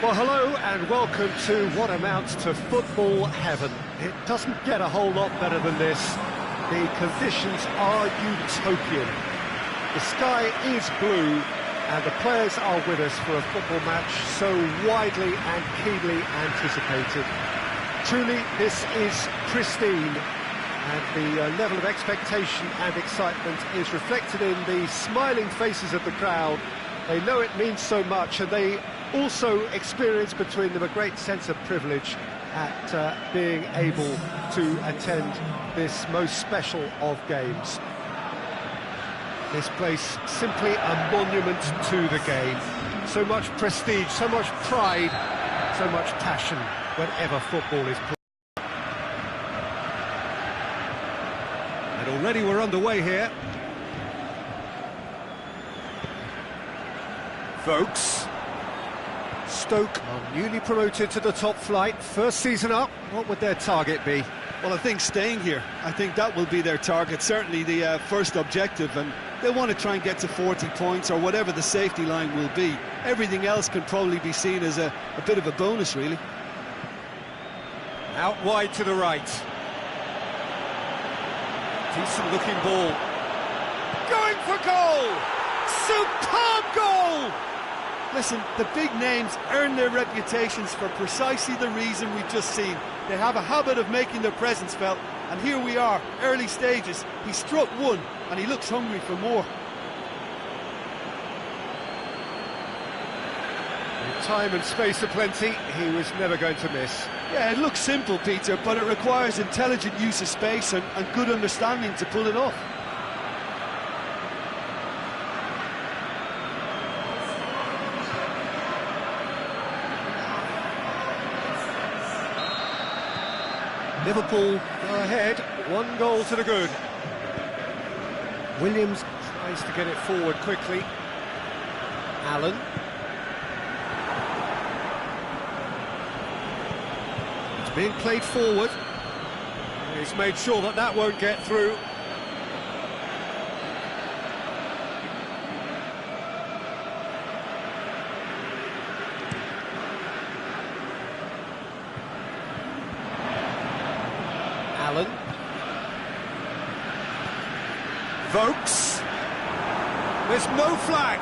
Well, hello and welcome to what amounts to football heaven. It doesn't get a whole lot better than this. The conditions are utopian. The sky is blue and the players are with us for a football match so widely and keenly anticipated. Truly, this is pristine, and the level of expectation and excitement is reflected in the smiling faces of the crowd. They know it means so much, and they also experience between them a great sense of privilege at being able to attend this most special of games. This place simply a monument to the game. So much prestige, so much pride, so much passion whenever football is played. And already we're underway here. Vokes. Stoke are newly promoted to the top flight. First season up, what would their target be? Well, I think staying here. I think that will be their target, certainly the first objective, and they want to try and get to 40 points or whatever the safety line will be. Everything else can probably be seen as a bit of a bonus, really. Out wide to the right. Decent looking ball. Going for goal! Superb goal! Listen, the big names earn their reputations for precisely the reason we've just seen. They have a habit of making their presence felt, and here we are, early stages. He struck one, and he looks hungry for more. With time and space aplenty, he was never going to miss. Yeah, it looks simple, Peter, but it requires intelligent use of space and good understanding to pull it off. Liverpool go ahead, 1 goal to the good. Williams tries to get it forward quickly. Allen. It's being played forward. He's made sure that that won't get through. Allen. Vokes. There's no flag.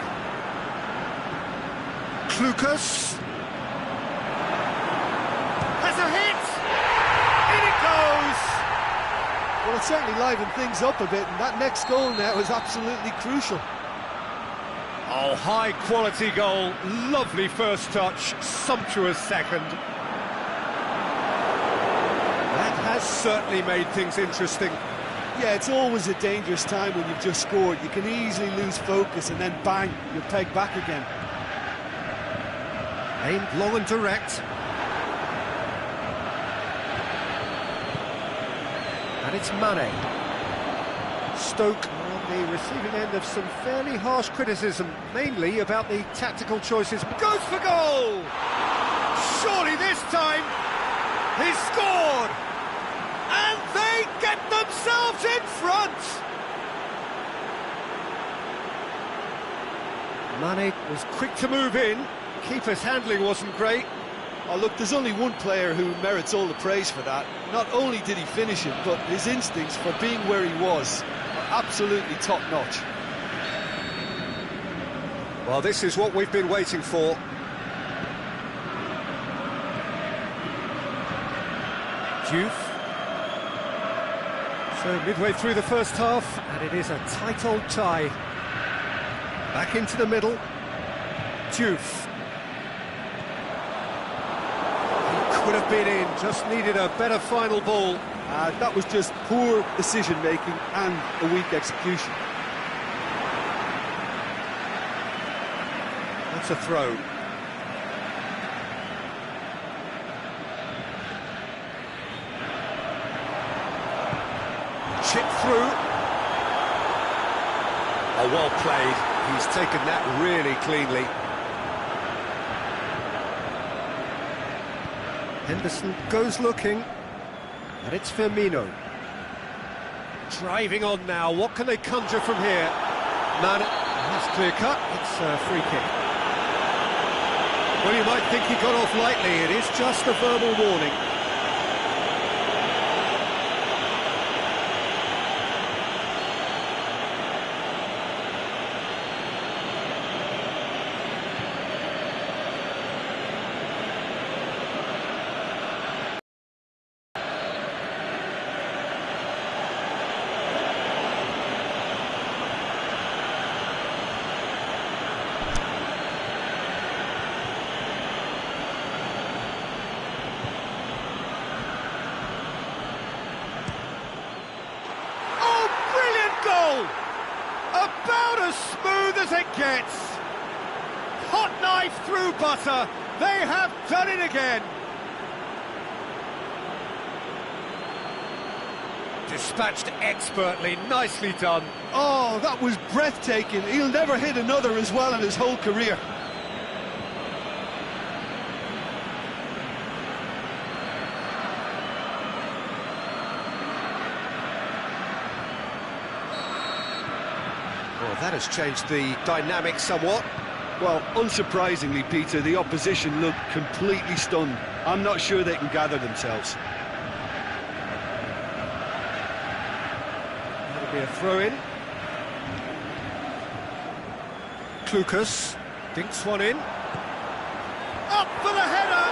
Klukas. Has a hit! In it goes! Well, it certainly livened things up a bit, and that next goal now is absolutely crucial. Oh, high-quality goal. Lovely first touch. Sumptuous second. Has certainly made things interesting. Yeah, it's always a dangerous time when you've just scored. You can easily lose focus and then bang, you're pegged back again. Aimed long and direct. And it's Mane. Stoke on the receiving end of some fairly harsh criticism, mainly about the tactical choices. Goes for goal! Surely this time he's scored! And they get themselves in front! Mane was quick to move in. Keeper's handling wasn't great. Oh, look, there's only one player who merits all the praise for that. Not only did he finish it, but his instincts for being where he was are absolutely top-notch. Well, this is what we've been waiting for. Diouf. So midway through the first half, and it is a tight old tie. Back into the middle. Diouf. He could have been in, just needed a better final ball. That was just poor decision-making and a weak execution. That's a throw. Chip through. Oh, well played. He's taken that really cleanly. Henderson goes looking, and it's Firmino. Driving on now, what can they conjure from here? That's clear cut, it's a free kick. Well, you might think he got off lightly. It is just a verbal warning. About as smooth as it gets. Hot knife through butter. They have done it again. Dispatched expertly. Nicely done. Oh, that was breathtaking. He'll never hit another as well in his whole career. Well, that has changed the dynamic somewhat. Well, unsurprisingly, Peter, the opposition look completely stunned. I'm not sure they can gather themselves. That'll be a throw-in. Klukas dinks one in. Up for the header!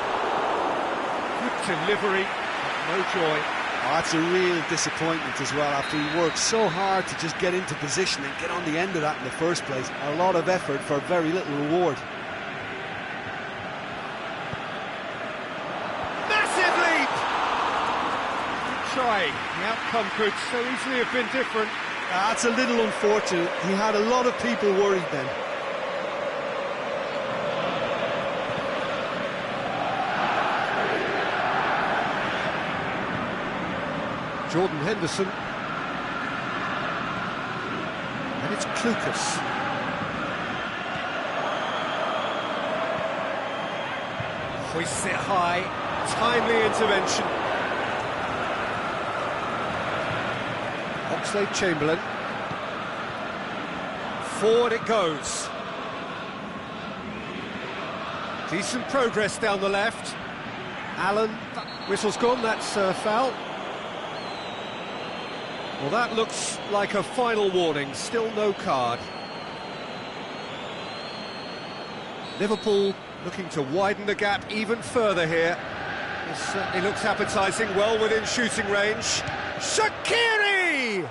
Good delivery, but no joy. Oh, that's a real disappointment as well, after he worked so hard to just get into position and get on the end of that in the first place. A lot of effort for very little reward. Massive leap! Good try. The outcome could so easily have been different. That's a little unfortunate. He had a lot of people worried then. Jordan Henderson. And it's Klukas. Hoists it high. Timely intervention. Oxlade-Chamberlain. Forward it goes. Decent progress down the left. Allen. Whistle's gone, that's foul. Well, that looks like a final warning, still no card. Liverpool looking to widen the gap even further here. It certainly looks appetising, well within shooting range. Shaqiri!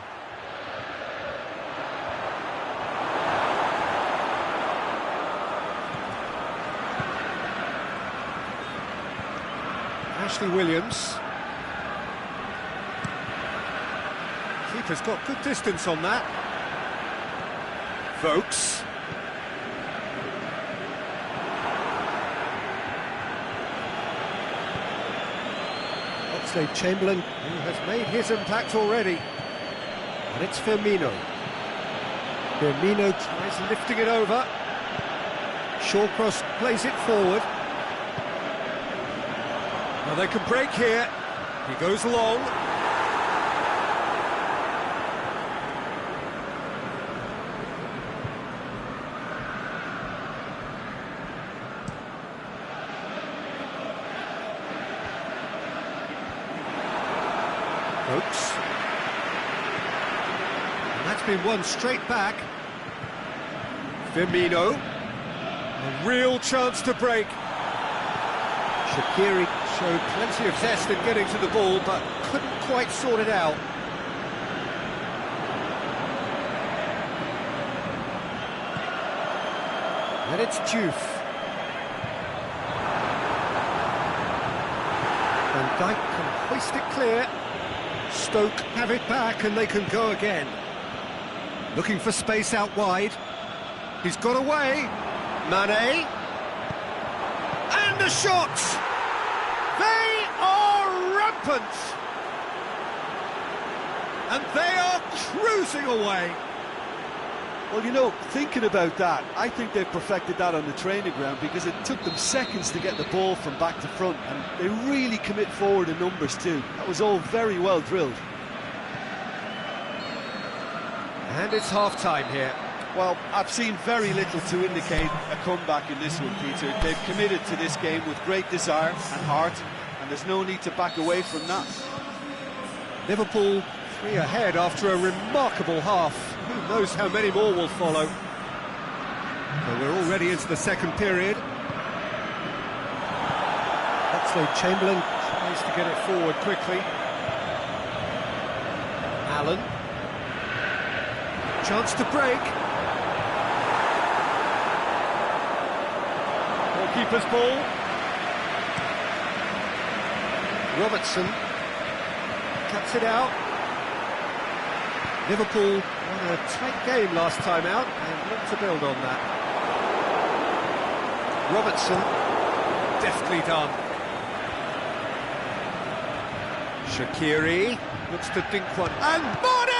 Ashley Williams. Keeper's got good distance on that. Vokes. Oxlade-Chamberlain, who has made his impact already. And it's Firmino. Firmino tries lifting it over. Shawcross plays it forward. Now they can break here. He goes long. Folks. And that's been won straight back. Firmino. A real chance to break. Shaqiri showed plenty of zest in getting to the ball, but couldn't quite sort it out. And it's Diouf. Van Dijk can hoist it clear. Stoke have it back and they can go again. Looking for space out wide. He's got away. Mane. And the shot! They are rampant! And they are cruising away. Well, you know, thinking about that, I think they perfected that on the training ground because it took them seconds to get the ball from back to front, and they really commit forward in numbers too. That was all very well drilled. And it's half-time here. Well, I've seen very little to indicate a comeback in this one, Peter. They've committed to this game with great desire and heart, and there's no need to back away from that. Liverpool 3 ahead after a remarkable half. Who knows how many more will follow. So we're already into the second period. Oxlade-Chamberlain tries to get it forward quickly. Allen. Chance to break. Goalkeeper's ball. Robertson cuts it out. Liverpool won a tight game last time out and look to build on that. Robertson, deftly done. Shaqiri looks to dink one, and Body!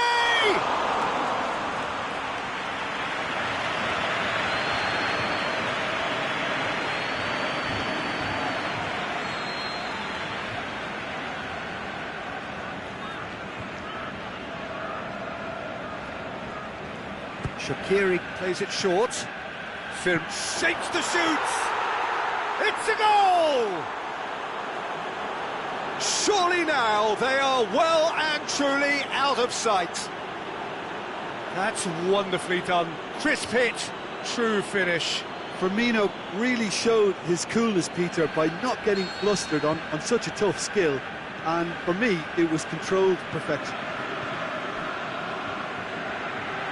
Shaqiri plays it short. Firm shapes the shoots. It's a goal! Surely now they are well and truly out of sight. That's wonderfully done. Crisp hit, true finish. Firmino really showed his coolness, Peter, by not getting flustered on such a tough skill. And for me, it was controlled perfection.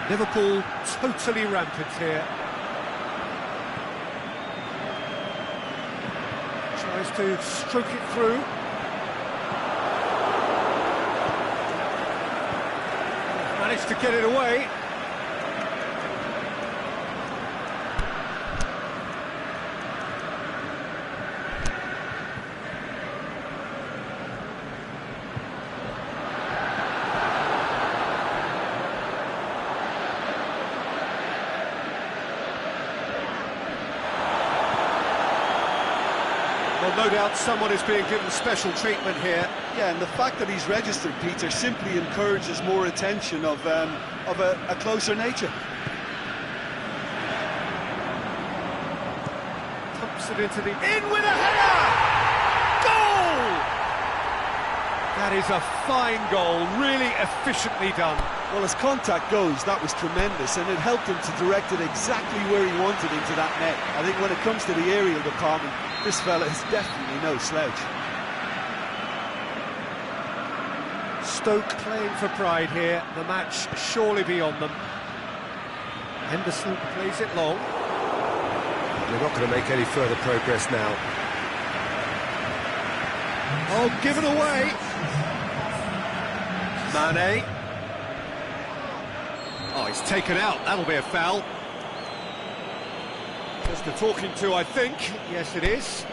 Liverpool totally rampant here. Tries to stroke it through. Managed to get it away. Well, no doubt someone is being given special treatment here. Yeah, and the fact that he's registered, Peter, simply encourages more attention of a closer nature. Pumps it into the... In with a header! Goal! That is a fine goal, really efficiently done. Well, as contact goes, that was tremendous, and it helped him to direct it exactly where he wanted into that net. I think when it comes to the aerial department, this fella is definitely no slouch. Stoke playing for pride here, the match surely beyond them. Henderson plays it long. They're not going to make any further progress now. Oh, given away! Mane. Oh, he's taken out, that'll be a foul. Just a talking to, I think. Yes, it is.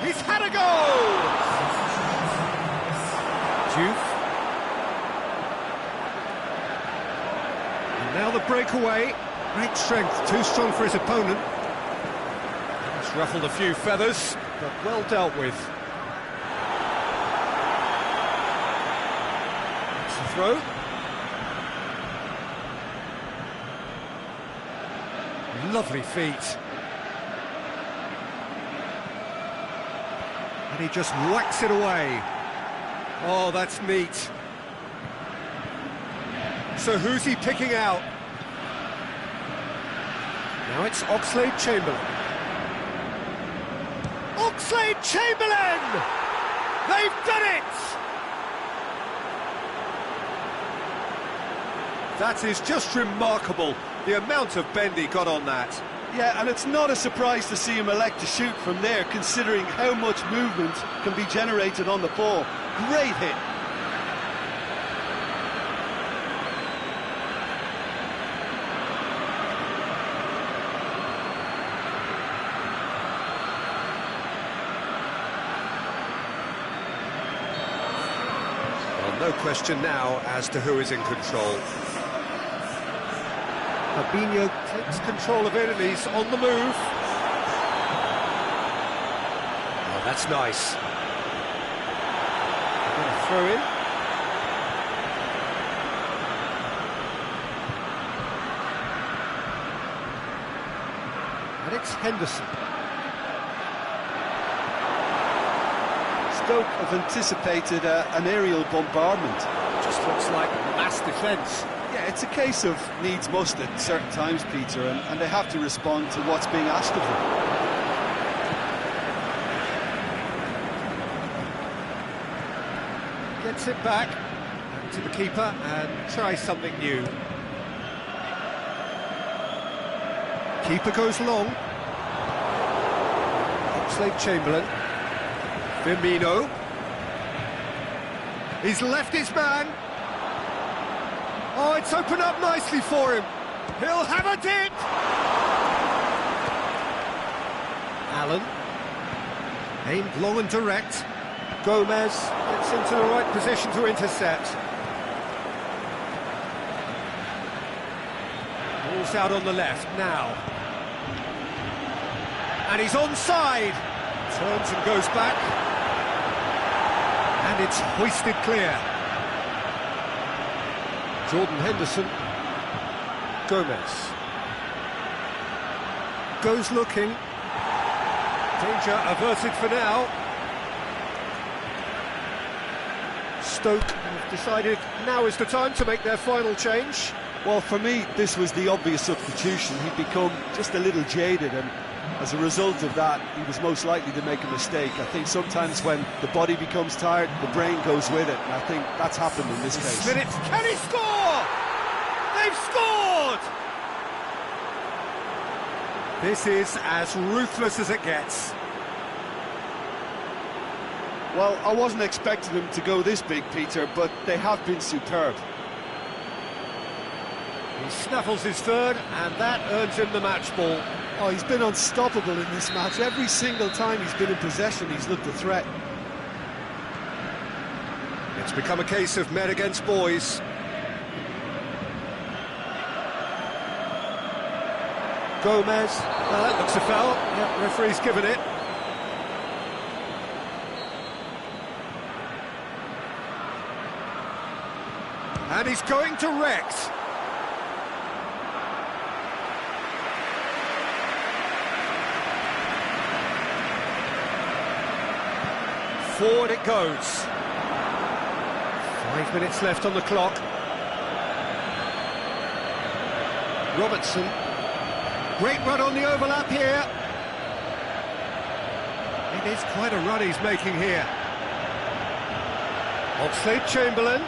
He's had a goal! Juve. And now the breakaway. Great strength, too strong for his opponent. It's ruffled a few feathers, but well dealt with. It's the throw. Lovely feet. And he just whacks it away. Oh, that's neat. So who's he picking out? Now it's Oxlade-Chamberlain. Oxlade-Chamberlain! They've done it! That is just remarkable, the amount of bend he got on that. Yeah, and it's not a surprise to see him elect to shoot from there, considering how much movement can be generated on the ball. Great hit. Well, no question now as to who is in control. Fabinho takes control of it and he's on the move. Oh, that's nice. Going to throw in. And it's Henderson. Stoke have anticipated an aerial bombardment. Just looks like mass defence. Yeah, it's a case of needs must at certain times, Peter, and they have to respond to what's being asked of them. Gets it back to the keeper and tries something new. Keeper goes long. Oxlade-Chamberlain. Firmino. He's left his man. Oh, it's opened up nicely for him. He'll have a dip. Allen. Aimed long and direct. Gomez gets into the right position to intercept. Ball's out on the left now. And he's onside. Turns and goes back. And it's hoisted clear. Jordan Henderson. Gomez. Goes looking. Danger averted for now. Stoke have decided now is the time to make their final change. Well, for me, this was the obvious substitution. He'd become just a little jaded, and as a result of that, he was most likely to make a mistake. I think sometimes when the body becomes tired, the brain goes with it, and I think that's happened in this case. Minutes, can he score? They've scored! This is as ruthless as it gets. Well, I wasn't expecting them to go this big, Peter, but they have been superb. He snaffles his third, and that earns him the match ball. Oh, he's been unstoppable in this match. Every single time he's been in possession, he's looked a threat. It's become a case of men against boys. Gomez, well, that looks a foul. Yep, referee's given it. And he's going direct. Forward it goes. 5 minutes left on the clock. Robertson. Great run on the overlap here. It is quite a run he's making here. Oxlade-Chamberlain.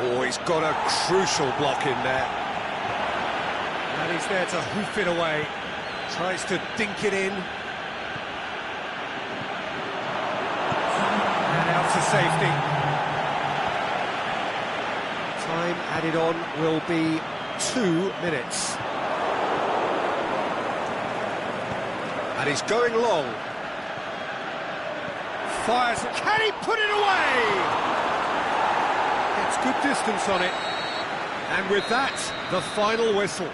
Oh, he's got a crucial block in there. And he's there to hoof it away. Tries to dink it in. And out to safety. Time added on will be 2 minutes. And he's going long. Fires. Can he put it away? Gets good distance on it. And with that, the final whistle.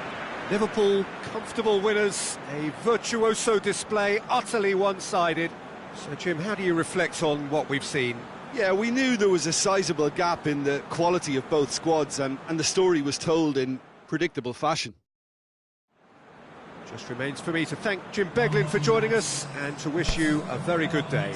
Liverpool, comfortable winners, a virtuoso display, utterly one-sided. So, Jim, how do you reflect on what we've seen? Yeah, we knew there was a sizable gap in the quality of both squads, and the story was told in predictable fashion. Just remains for me to thank Jim Beglin for joining us and to wish you a very good day.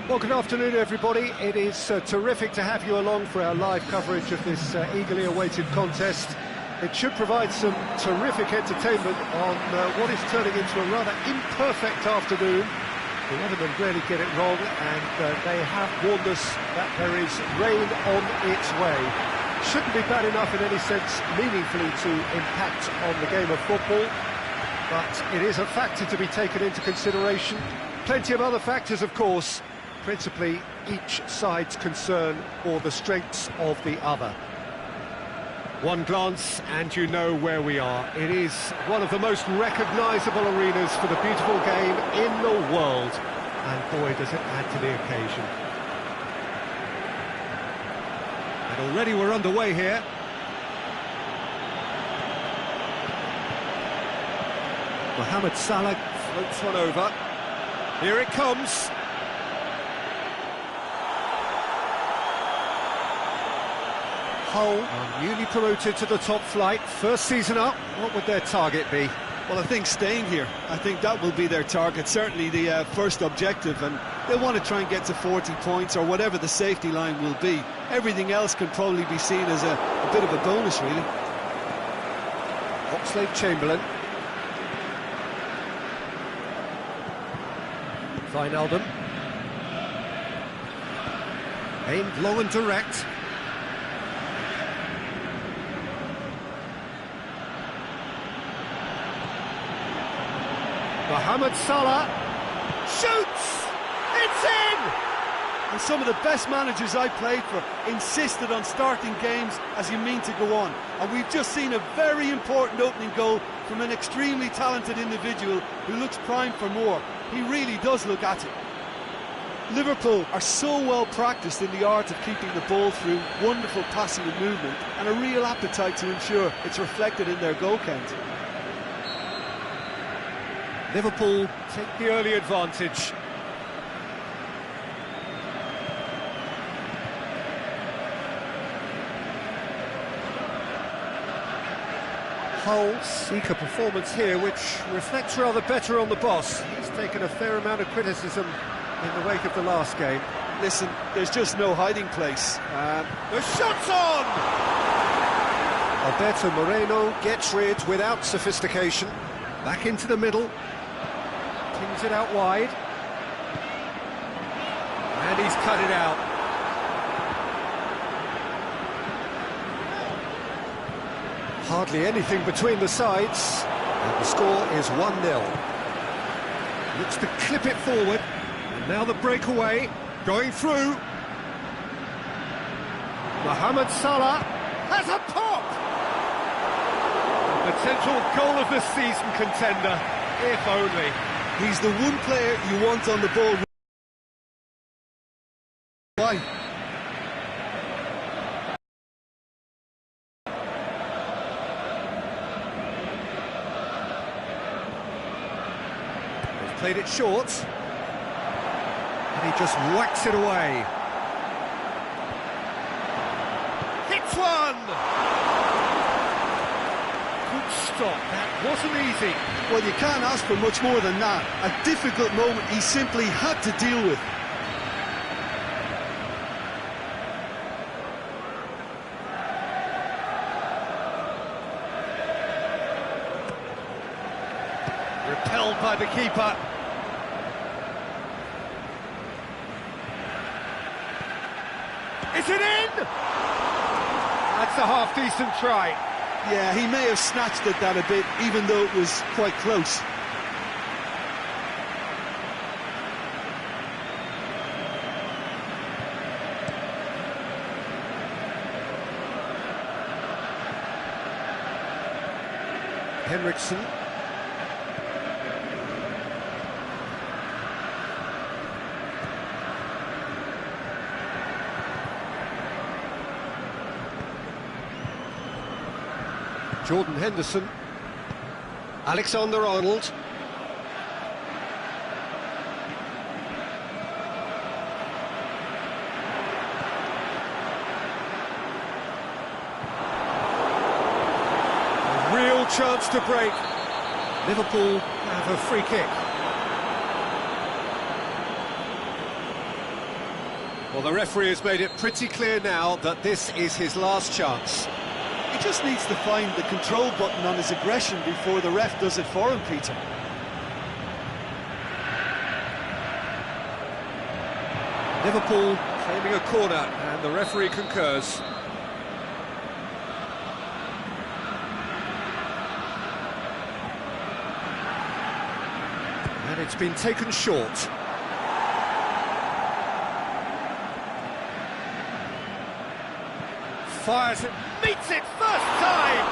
Well, good afternoon, everybody. It is terrific to have you along for our live coverage of this eagerly awaited contest. It should provide some terrific entertainment on what is turning into a rather imperfect afternoon. The weathermen rarely get it wrong, and they have warned us that there is rain on its way. Shouldn't be bad enough in any sense meaningfully to impact on the game of football, but it is a factor to be taken into consideration. Plenty of other factors, of course, principally each side's concern or the strengths of the other. One glance and you know where we are. It is one of the most recognisable arenas for the beautiful game in the world, and boy does it add to the occasion. And already we're underway here. Mohamed Salah floats one over. Here it comes. Hull are newly promoted to the top flight, first season up. What would their target be? Well, I think staying here. I think that will be their target, certainly the first objective, and they want to try and get to 40 points or whatever the safety line will be. Everything else can probably be seen as a bit of a bonus, really. Oxlade-Chamberlain. Wijnaldum. Aimed long and direct. Mohamed Salah shoots! It's in! And some of the best managers I played for insisted on starting games as you mean to go on. And we've just seen a very important opening goal from an extremely talented individual who looks primed for more. He really does look at it. Liverpool are so well practiced in the art of keeping the ball through wonderful passing and movement, and a real appetite to ensure it's reflected in their goal count. Liverpool take the early advantage. Hull seek a performance here which reflects rather better on the boss. He's taken a fair amount of criticism in the wake of the last game. Listen, there's just no hiding place. The shot's on! Alberto Moreno gets rid without sophistication. Back into the middle. Tings it out wide. And he's cut it out. Hardly anything between the sides. And the score is 1-0. Looks to clip it forward. And now the breakaway. Going through. Mohamed Salah has a pop! Potential goal of the season contender, if only. He's the one player you want on the ball. Why? They've played it short. And he just whacks it away. Hits one! Good stop, that wasn't easy. Well, you can't ask for much more than that. A difficult moment he simply had to deal with. Repelled by the keeper. Is it in? That's a half-decent try. Yeah, he may have snatched at that a bit, even though it was quite close. Henriksen. Jordan Henderson. Alexander-Arnold. A real chance to break. Liverpool have a free kick. Well, the referee has made it pretty clear now that this is his last chance. He just needs to find the control button on his aggression before the ref does it for him, Peter. Liverpool claiming a corner, and the referee concurs. And it's been taken short. Fires it, meets it first time!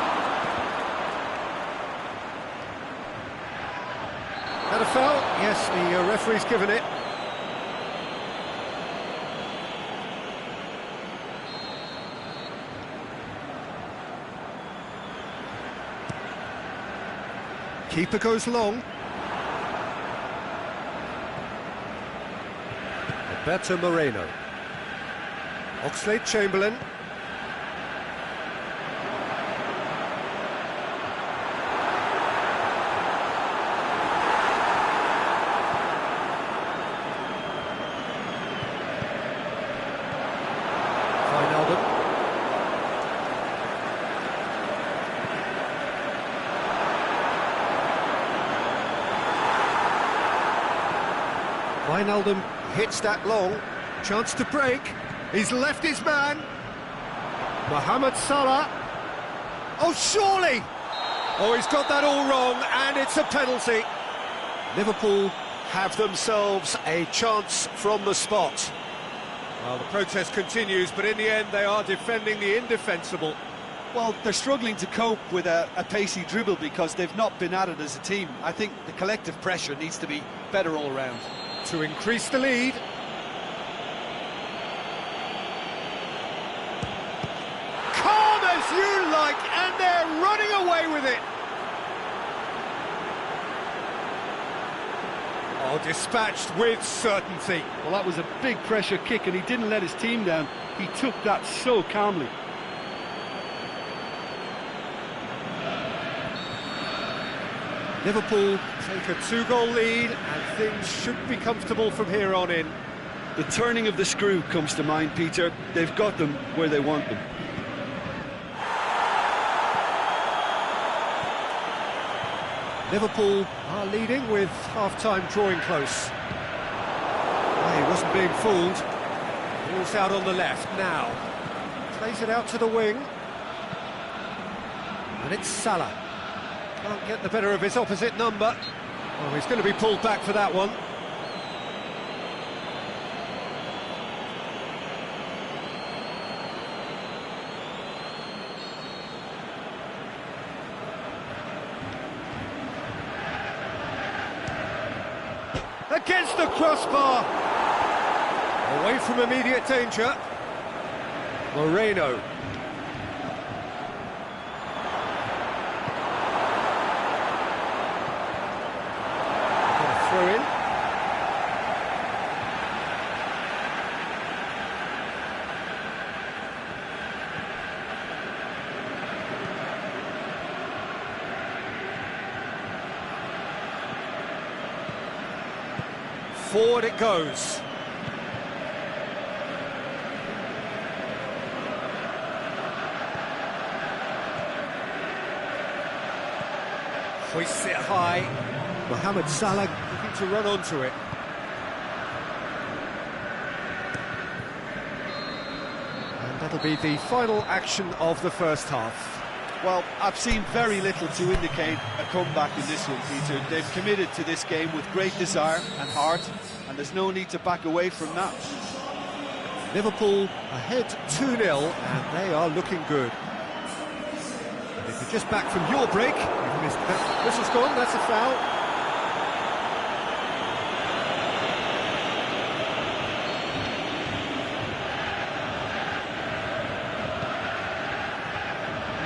That a foul? Yes, the referee's given it. Keeper goes long. Roberto Moreno. Oxlade-Chamberlain. Wijnaldum hits that long, chance to break, he's left his man, Mohamed Salah, oh surely! Oh, he's got that all wrong, and it's a penalty. Liverpool have themselves a chance from the spot. Well, the protest continues, but in the end they are defending the indefensible. Well, they're struggling to cope with a pacey dribble because they've not been at it as a team. I think the collective pressure needs to be better all round. To increase the lead. Calm as you like, and they're running away with it. Oh, dispatched with certainty. Well, that was a big pressure kick, and he didn't let his team down. He took that so calmly. Liverpool take a 2-goal lead, and things should be comfortable from here on in. The turning of the screw comes to mind, Peter. They've got them where they want them. Liverpool are leading with half-time drawing close. Oh, he wasn't being fooled. Ball's out on the left now. Plays it out to the wing. And it's Salah. Can't get the better of his opposite number. Oh, he's going to be pulled back for that one. Against the crossbar. Away from immediate danger. Moreno. Throw in. Forward it goes. Hoists it high. Mohamed Salah looking to run onto it. And that'll be the final action of the first half. Well, I've seen very little to indicate a comeback in this one, Peter. They've committed to this game with great desire and heart, and there's no need to back away from that. Liverpool ahead 2-0, and they are looking good. And if you're just back from your break, you've missed that. Whistle's gone, that's a foul.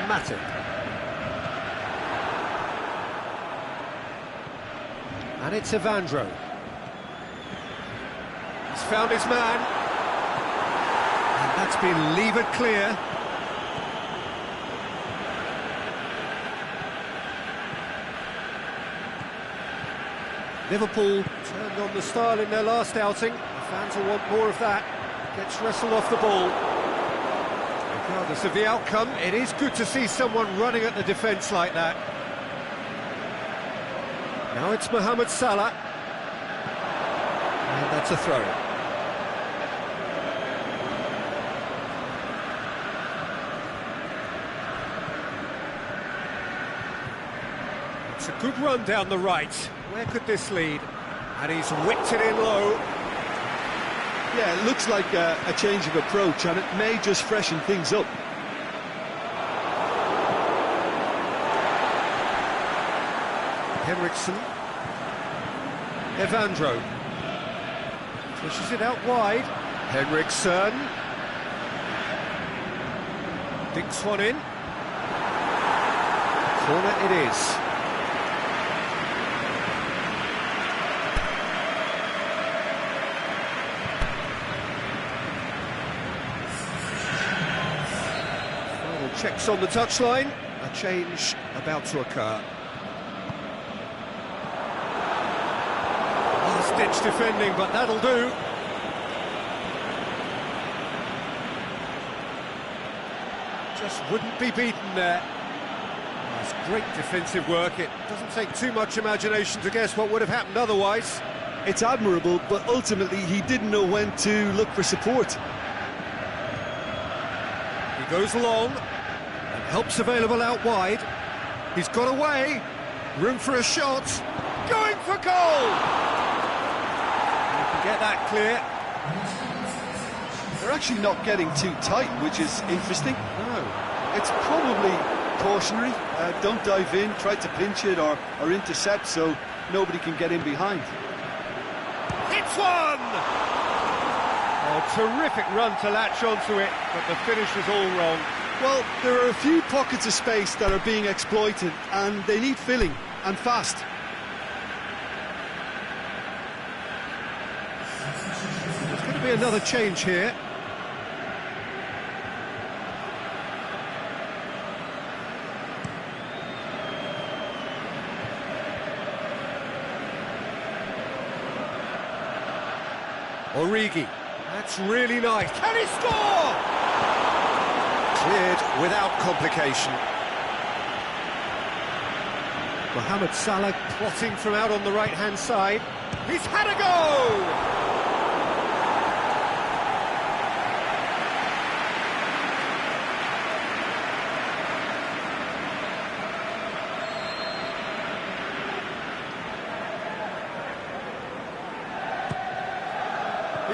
Matip. And it's Evandro. He's found his man. And that's been levered clear. Liverpool turned on the style in their last outing. The fans will want more of that. Gets wrestled off the ball. Regardless of the outcome, it is good to see someone running at the defence like that. Now it's Mohamed Salah. And that's a throw. It's a good run down the right. Where could this lead? And he's whipped it in low. Yeah, it looks like a change of approach, and it may just freshen things up. Henriksen. Evandro. Pushes it out wide. Henriksen. Dinks one in. Corner it is. Final checks on the touchline. A change about to occur. Ditch defending, but that'll do. Just wouldn't be beaten there. That's great defensive work. It doesn't take too much imagination to guess what would have happened otherwise. It's admirable, but ultimately he didn't know when to look for support. He goes long, and help's available out wide. He's got away. Room for a shot. Going for goal! Get that clear. They're actually not getting too tight, which is interesting. No. It's probably cautionary. Don't dive in, try to pinch it or intercept so nobody can get in behind. It's one! A terrific run to latch onto it, but the finish was all wrong. Well, there are a few pockets of space that are being exploited, and they need filling, and fast. There's going to be another change here. Origi, that's really nice. Can he score? Cleared without complication. Mohamed Salah plotting from out on the right-hand side. He's had a go!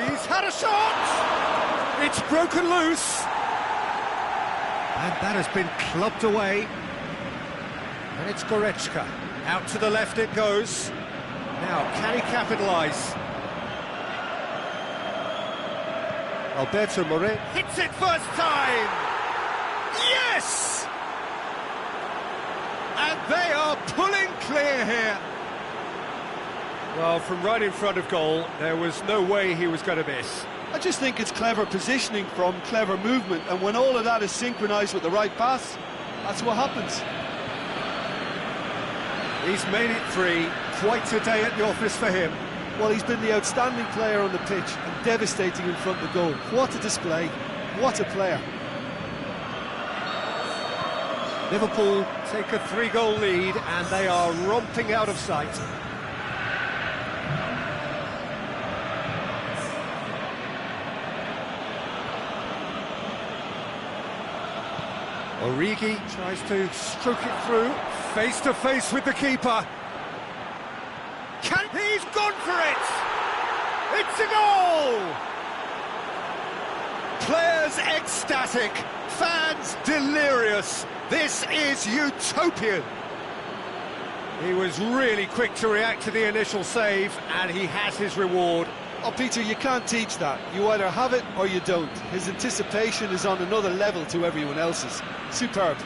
He's had a shot! It's broken loose! And that has been clubbed away. And it's Goretzka. Out to the left it goes. Now, can he capitalise? Alberto Moreno hits it first time! Yes! And they are pulling clear here. Well, from right in front of goal, there was no way he was going to miss. I just think it's clever positioning from clever movement, and when all of that is synchronised with the right pass, that's what happens. He's made it 3, quite a day at the office for him. Well, he's been the outstanding player on the pitch and devastating in front of the goal. What a display, what a player. Liverpool take a 3-goal lead and they are romping out of sight. Origi tries to stroke it through, face to face with the keeper. He's gone for it! It's a goal! Players ecstatic, fans delirious. This is utopian. He was really quick to react to the initial save, and he has his reward. Oh, Peter, you can't teach that. You either have it or you don't. His anticipation is on another level to everyone else's. Superb.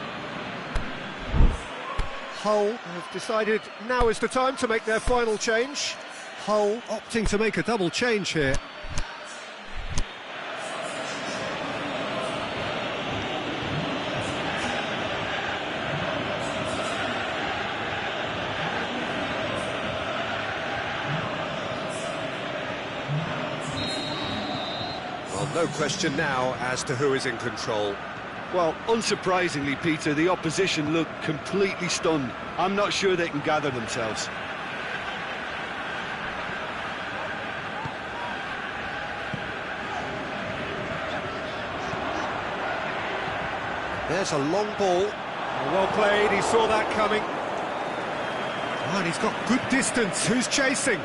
Hull have decided now is the time to make their final change. Hull opting to make a double change here. Well, No question now as to who is in control. Well, unsurprisingly, Peter, the opposition look completely stunned. I'm not sure they can gather themselves. There's a long ball. Well played, he saw that coming. Oh, and he's got good distance. Who's chasing?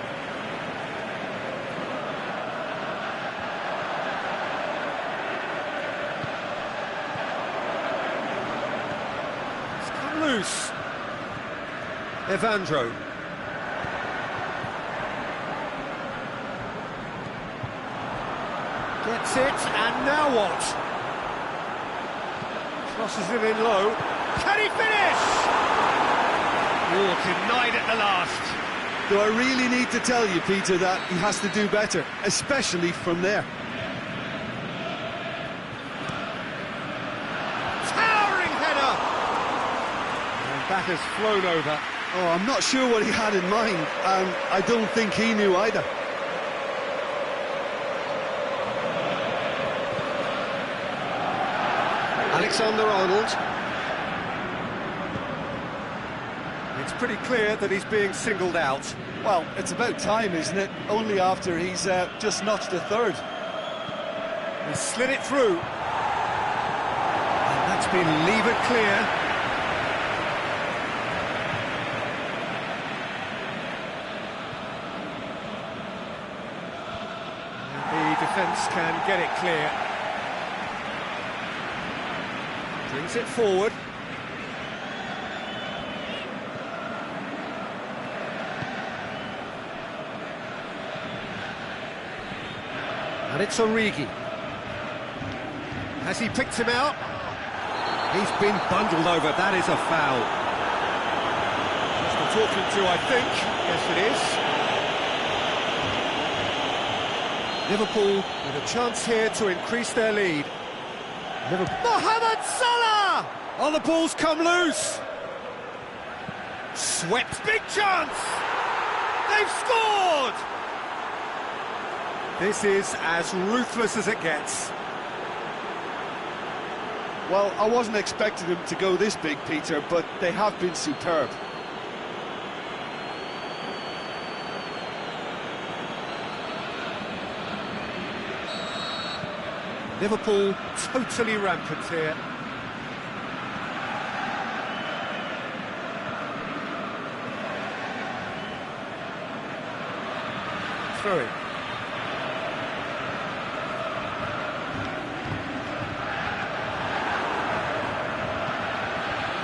It's come loose. Evandro. Gets it, and now what? Crosses it in low. Can he finish? Oh, denied at the last. Do I really need to tell you, Peter, that he has to do better, especially from there? Towering header! And that has flown over. Oh, I'm not sure what he had in mind, and I don't think he knew either. Alexander-Arnold. It's pretty clear that he's being singled out. Well, it's about time, isn't it? Only after he's just notched a third. He slid it through. And that's been levered clear. And the defence can get it clear. Brings it forward. And it's Origi. Has he picked him out? He's been bundled over. That is a foul. That's the talking to, I think. Yes, it is. Liverpool with a chance here to increase their lead. Mohamed Salah! Oh, the ball's come loose. Swept. Big chance! They've scored! This is as ruthless as it gets. Well, I wasn't expecting them to go this big, Peter, but they have been superb. Liverpool totally rampant here. Throw it.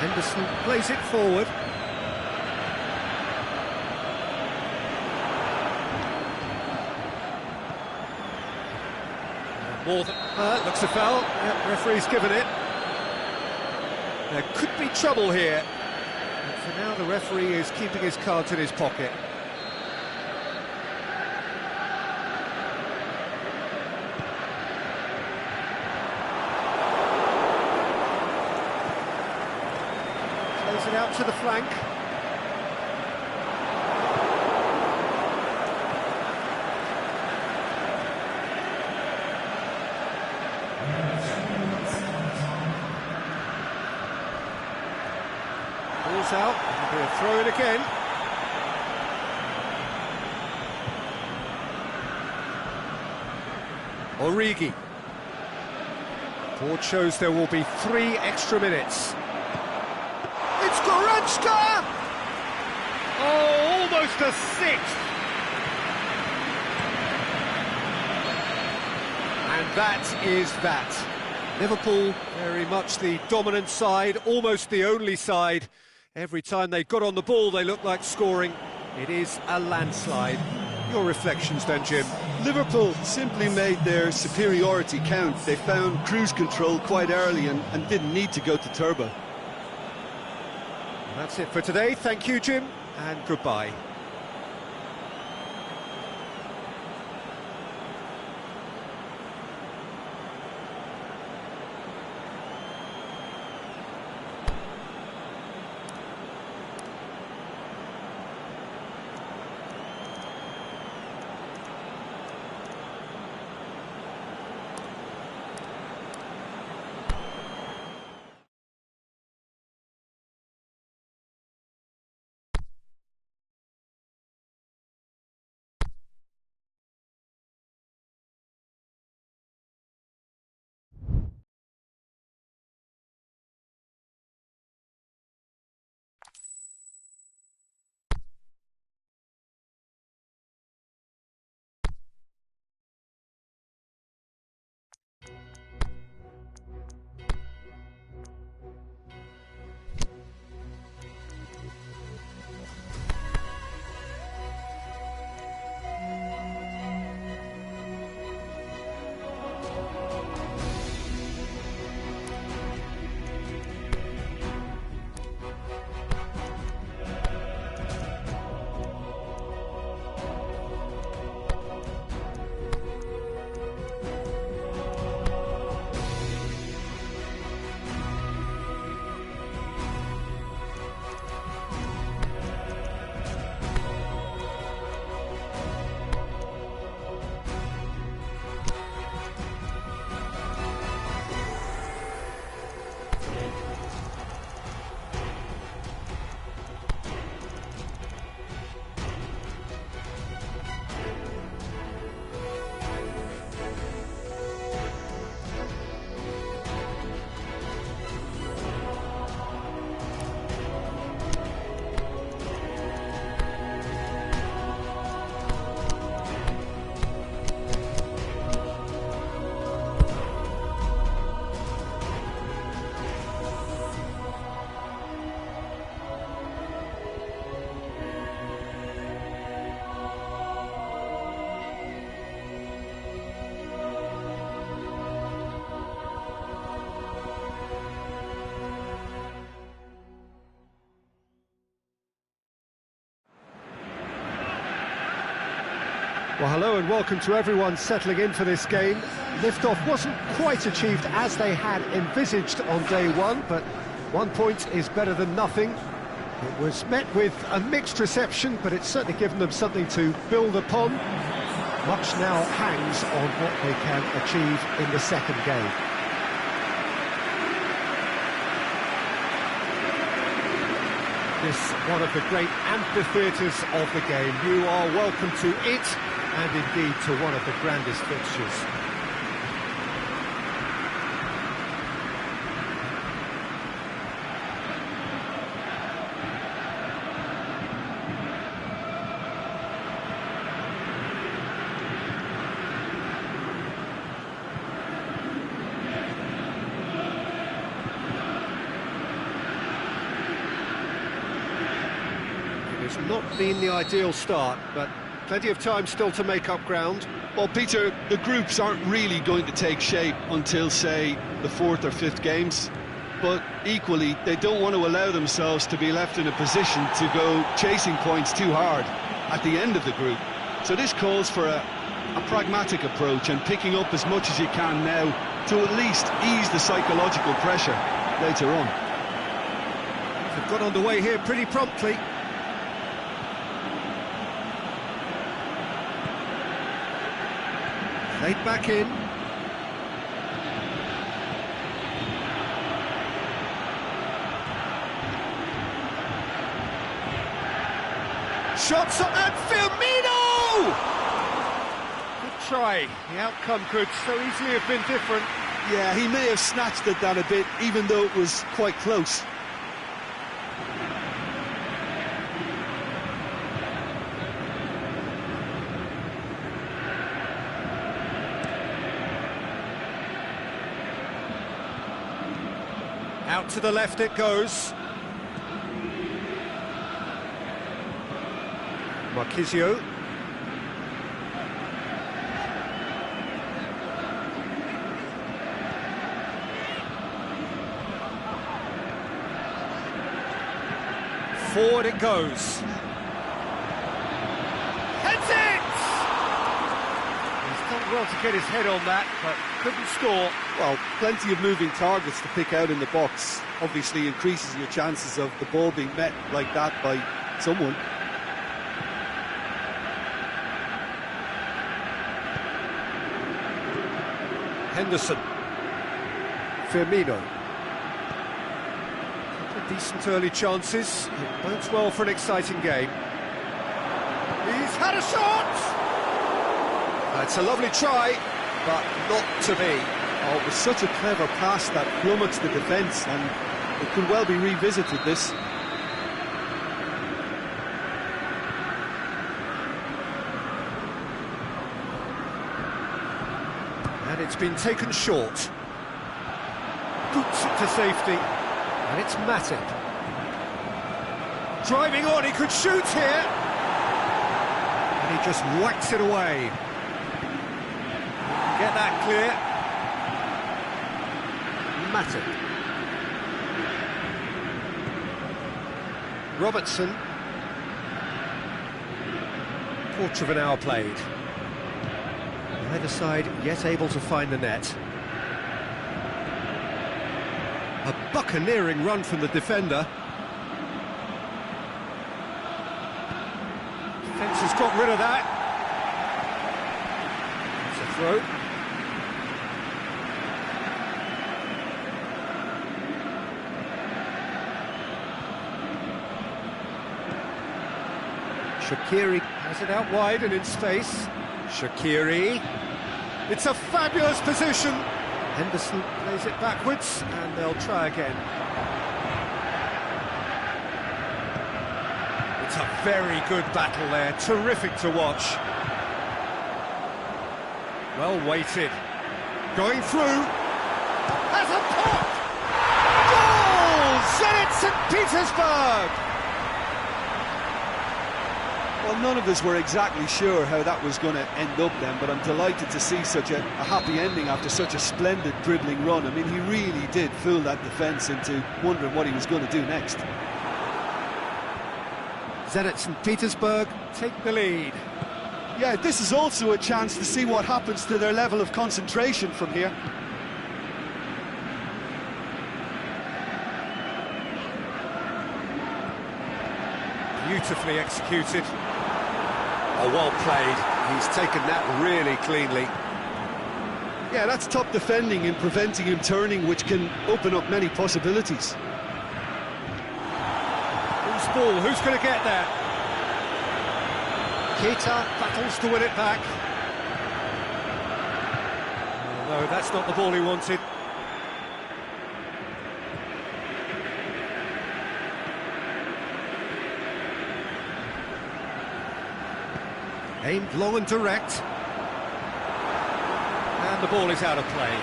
Henderson plays it forward. More than looks a foul. Yeah, referee's given it. There could be trouble here. But for now, the referee is keeping his cards in his pocket. Plays it out to the flank. Ball's out, it'll be a throw in again. Origi. Board shows there will be 3 extra minutes. It's Goretzka! Oh, almost a 6th! And that is that. Liverpool, very much the dominant side, almost the only side. Every time they got on the ball, they looked like scoring. It is a landslide. Your reflections then, Jim? Liverpool simply made their superiority count. They found cruise control quite early and didn't need to go to turbo. That's it for today. Thank you, Jim, and goodbye. Well, hello and welcome to everyone settling in for this game. Liftoff wasn't quite achieved as they had envisaged on day one, but 1 point is better than nothing. It was met with a mixed reception, but it's certainly given them something to build upon. Much now hangs on what they can achieve in the second game. This one of the great amphitheatres of the game. You are welcome to it, and indeed to one of the grandest fixtures. It's not been the ideal start, but plenty of time still to make up ground. Well, Peter, the groups aren't really going to take shape until, say, the fourth or fifth games. But equally, they don't want to allow themselves to be left in a position to go chasing points too hard at the end of the group. So this calls for a pragmatic approach and picking up as much as you can now to at least ease the psychological pressure later on. They've got underway here pretty promptly. Played back in. Shots on and Firmino! Good try. The outcome could so easily have been different. Yeah, he may have snatched at that a bit, even though it was quite close. Out to the left it goes. Marquisio. Forward it goes. Heads it! He's done well to get his head on that, but couldn't score. Well, plenty of moving targets to pick out in the box. Obviously increases your chances of the ball being met like that by someone. Henderson. Firmino. Decent early chances. It bodes well for an exciting game. He's had a shot! That's a lovely try, but not to be. Oh, it was such a clever pass that plummets the defence, and it could well be revisited, this. And it's been taken short. Boots it to safety. And it's Matip. Driving on, he could shoot here. And he just whacks it away. Get that clear. Matip. Robertson. Quarter of an hour played. Either side yet able to find the net. A buccaneering run from the defender. Defence has got rid of that. It's a throw. Shaqiri has it out wide and in space. Shaqiri. It's a fabulous position. Henderson plays it backwards, and they'll try again. It's a very good battle there, terrific to watch. Well weighted. Going through. Has a pop! Goal! Zenit St. Petersburg! Well, none of us were exactly sure how that was going to end up then, but I'm delighted to see such a happy ending after such a splendid dribbling run. I mean, he really did fool that defence into wondering what he was going to do next. Zenit St. Petersburg take the lead. Yeah, this is also a chance to see what happens to their level of concentration from here. Beautifully executed. Oh, well played. He's taken that really cleanly. Yeah, that's top defending and preventing him turning, which can open up many possibilities. Who's ball? Who's going to get there? Keita battles to win it back. Oh, no, that's not the ball he wanted. Aimed long and direct. And the ball is out of play.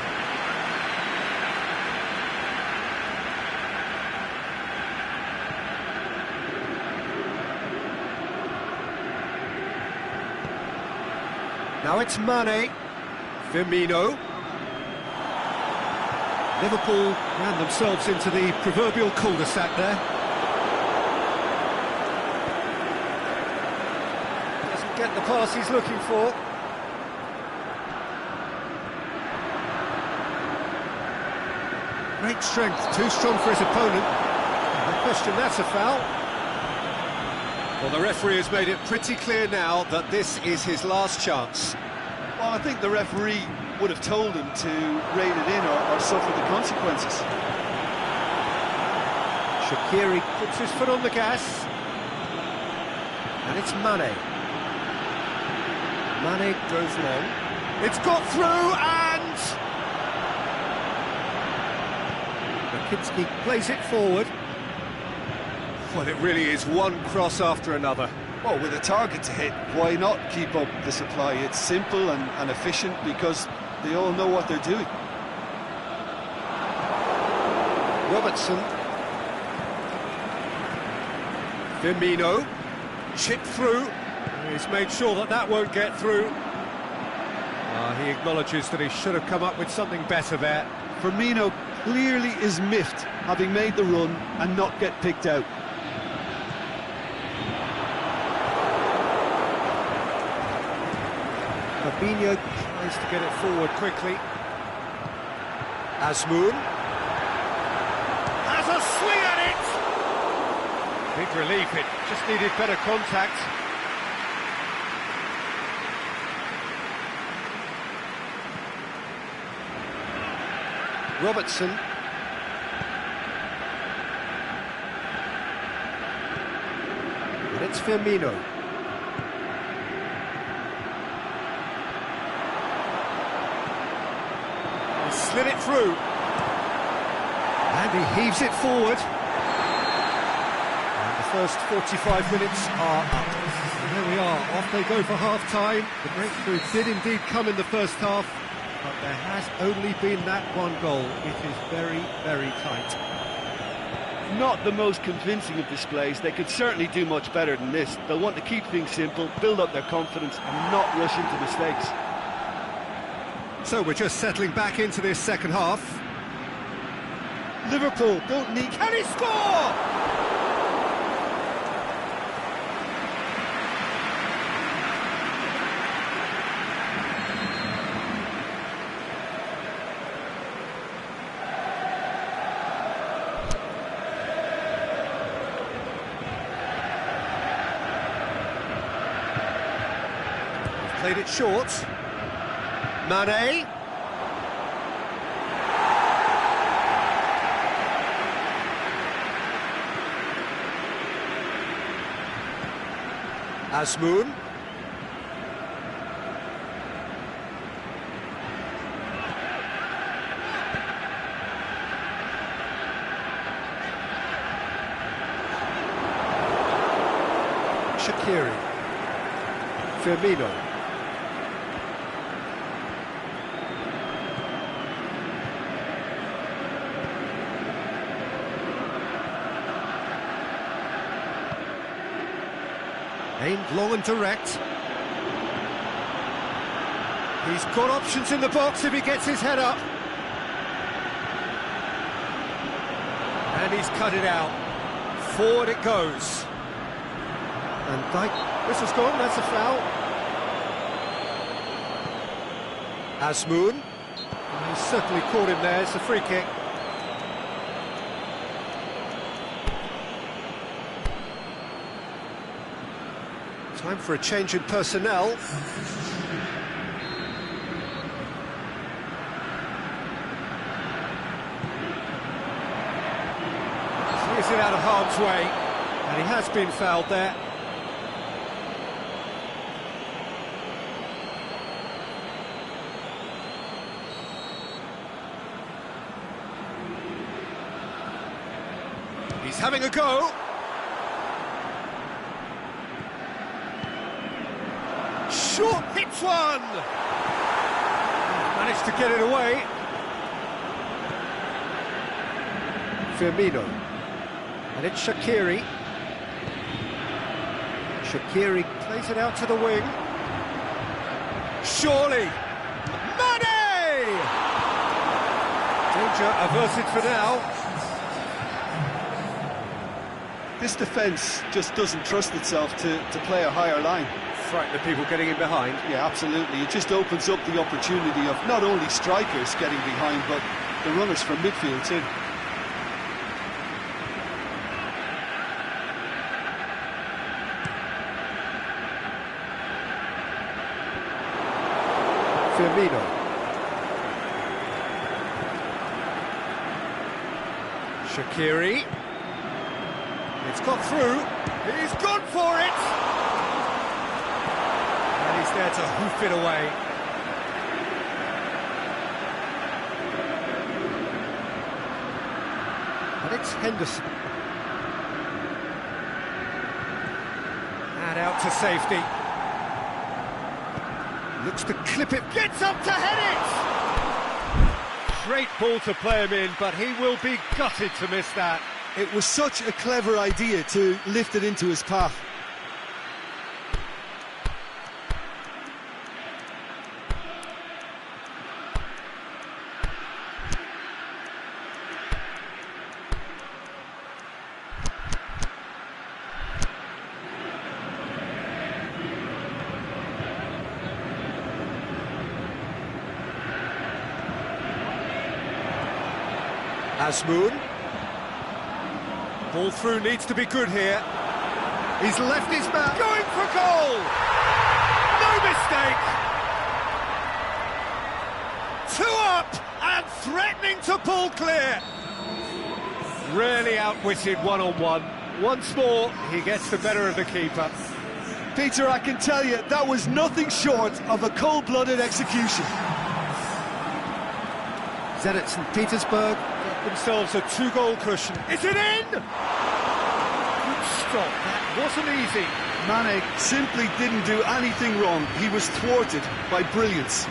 Now it's Mane. Firmino. Liverpool ran themselves into the proverbial cul-de-sac there. Doesn't get the pass he's looking for. Great strength, too strong for his opponent. No question, that's a foul. Well, the referee has made it pretty clear now that this is his last chance. Well, I think the referee would have told him to rein it in or suffer the consequences. Shaqiri puts his foot on the gas. And it's Mane. Mane goes long. It's got through and... Rakitsky plays it forward. Well, it really is one cross after another. Well, with a target to hit, why not keep up the supply? It's simple and efficient because they all know what they're doing. Robertson. Firmino. Chipped through. He's made sure that that won't get through. He acknowledges that he should have come up with something better there. Firmino clearly is miffed, having made the run and not get picked out. Fabinho tries to get it forward quickly. Azmoun has a swing at it! Big relief, it just needed better contact. Robertson. And it's Firmino. Slid it through, and he heaves it forward. And the first 45 minutes are up. And there we are, off they go for half-time. The breakthrough did indeed come in the first half, but there has only been that one goal. It is very, very tight. Not the most convincing of displays. They could certainly do much better than this. They'll want to keep things simple, build up their confidence, and not rush into mistakes. So we're just settling back into this second half. Liverpool don't need... Can he score? He's played it short. Mane. Azmoun. Shaqiri. Firmino. Aimed long and direct. He's got options in the box if he gets his head up. And he's cut it out. Forward it goes. And Dyke, whistle's gone, that's a foul. Asmoon. He's certainly caught him there. It's a free kick. Time for a change in personnel. He's it out of harm's way, and he has been fouled there. He's having a go. Short hits one! Managed to get it away. Firmino. And it's Shaqiri. Shaqiri plays it out to the wing. Surely! Mane! Danger averted for now. This defence just doesn't trust itself to play a higher line. Frighten the people getting in behind. Yeah, absolutely. It just opens up the opportunity of not only strikers getting behind, but the runners from midfield too. Firmino. Shaqiri. It's got through. He's gone for it! And he's there to hoof it away. And it's Henderson. And out to safety. Looks to clip it, gets up to head it! Great ball to play him in, but he will be gutted to miss that. It was such a clever idea to lift it into his path. Asmoon. Ball through needs to be good here. He's left his man. Going for goal! No mistake! 2 up and threatening to pull clear. Really outwitted one-on-one. Once more, he gets the better of the keeper. Peter, I can tell you, that was nothing short of a cold-blooded execution. Zenit St. Petersburg got themselves a 2-goal cushion. Is it in? Good stop, that wasn't easy. Mane simply didn't do anything wrong. He was thwarted by brilliance.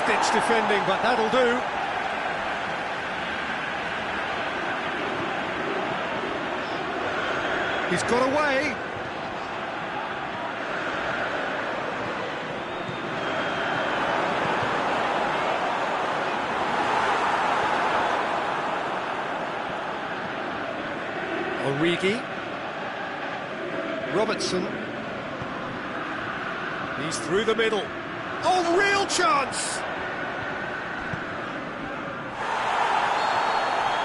Ditch defending, but that'll do. He's got away. Origi. Robertson. He's through the middle. Oh, real chance!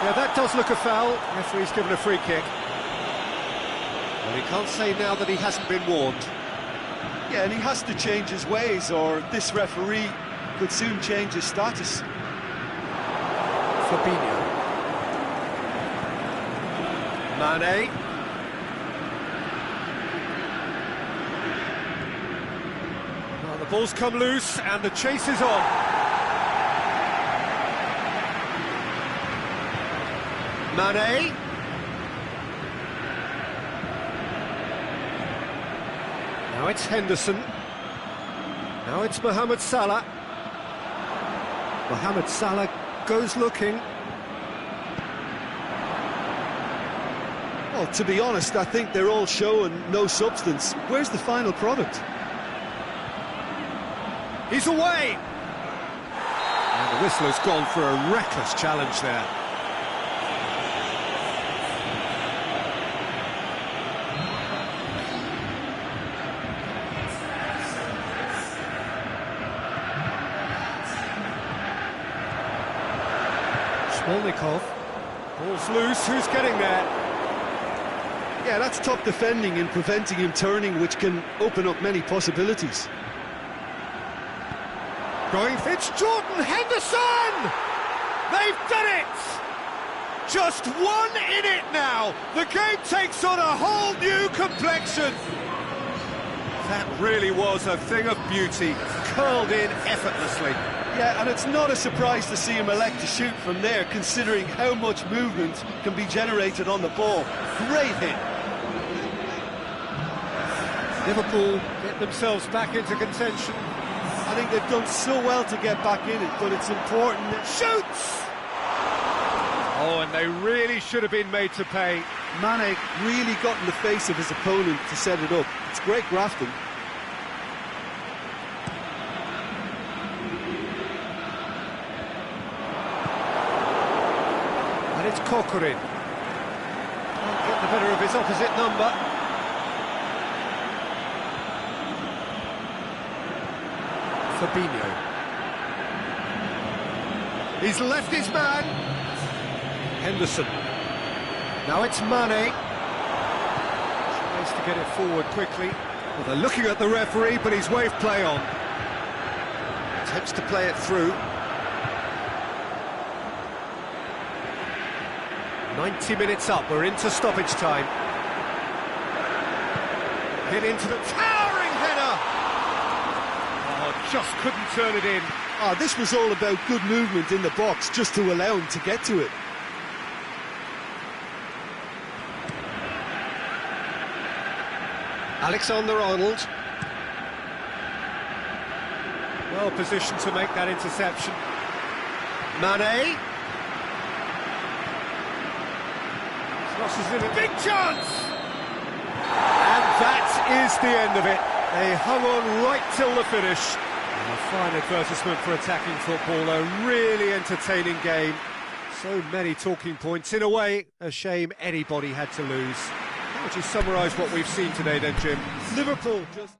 Yeah, that does look a foul. Referee's given a free kick. Well, he can't say now that he hasn't been warned. Yeah, and he has to change his ways, or this referee could soon change his status. Fabinho. Mane. Well, the ball's come loose, and the chase is on. Mane. Now it's Henderson. Now it's Mohamed Salah. Mohamed Salah goes looking. Well, to be honest, I think they're all show and no substance. Where's the final product? He's away! And the whistler's gone for a reckless challenge there. Smolnikov. Ball's loose, who's getting there? Yeah, that's top defending and preventing him turning, which can open up many possibilities. Going Jordan Henderson! They've done it! Just one in it now. The game takes on a whole new complexion. That really was a thing of beauty, curled in effortlessly. Yeah, and it's not a surprise to see him elect to shoot from there, considering how much movement can be generated on the ball. Great hit. Liverpool get themselves back into contention. I think they've done so well to get back in it, but it's important that... Shoots! Oh, and they really should have been made to pay. Mane really got in the face of his opponent to set it up. It's great grafting. And it's Kokorin. Can't get the better of his opposite number. Fabinho. He's left his man. Henderson. Now it's Mane. Tries to get it forward quickly. Well, they're looking at the referee, but he's waved play on. Attempts to play it through. 90 minutes up, we're into stoppage time. Hit into the towering header! Oh, just couldn't turn it in. Oh, this was all about good movement in the box, just to allow him to get to it. Alexander-Arnold. Well positioned to make that interception. Mane. Crosses in a big chance! And that is the end of it. They hung on right till the finish. And a fine advertisement for attacking football, a really entertaining game. So many talking points. In a way, a shame anybody had to lose. How would you summarise what we've seen today then, Jim? Liverpool just...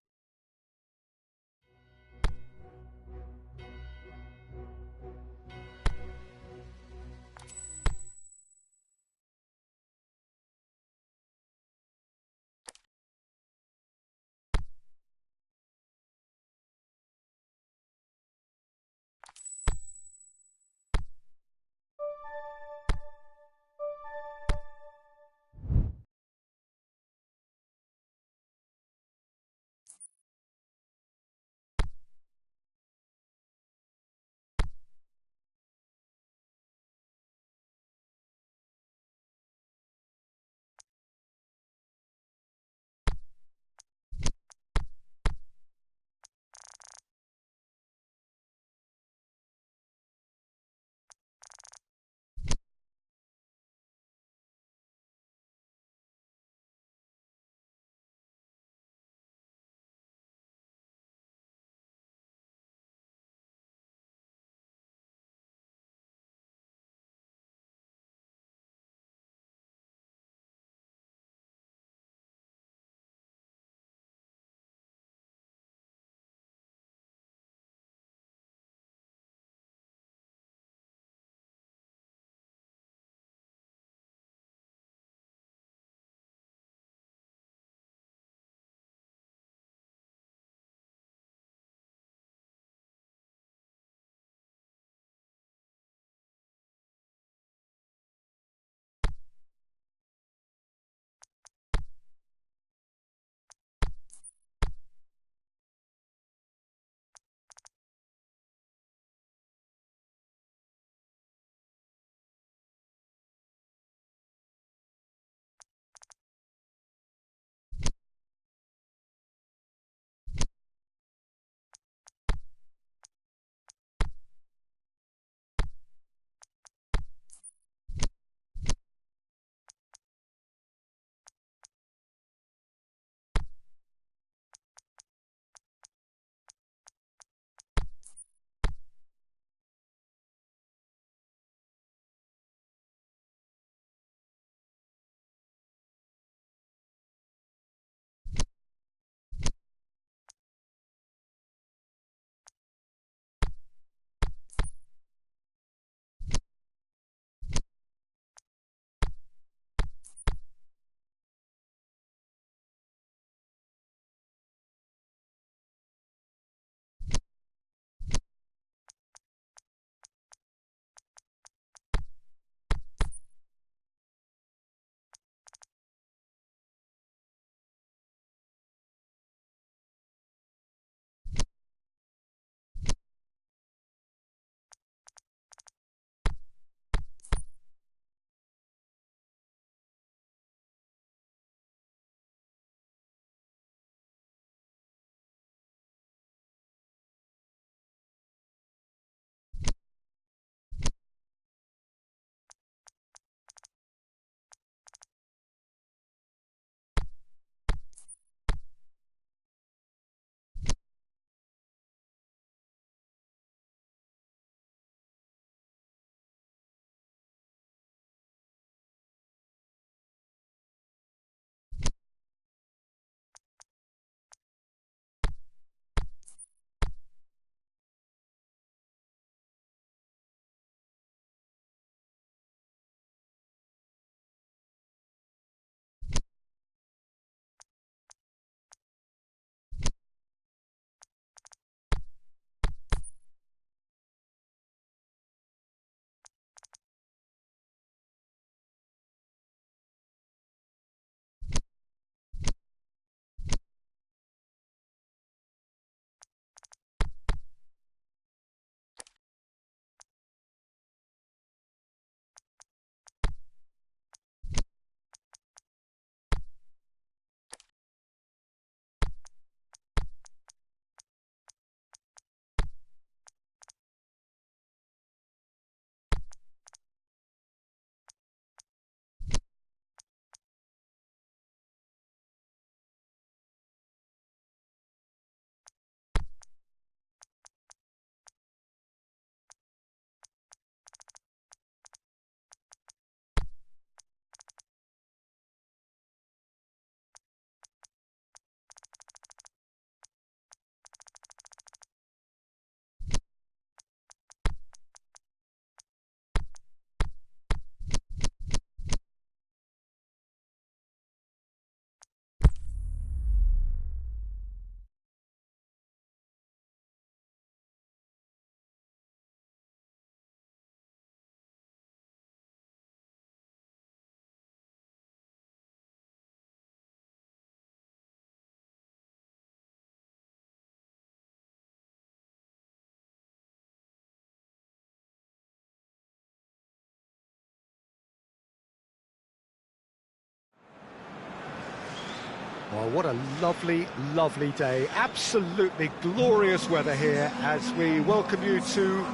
Well, what a lovely, lovely day. Absolutely glorious weather here as we welcome you to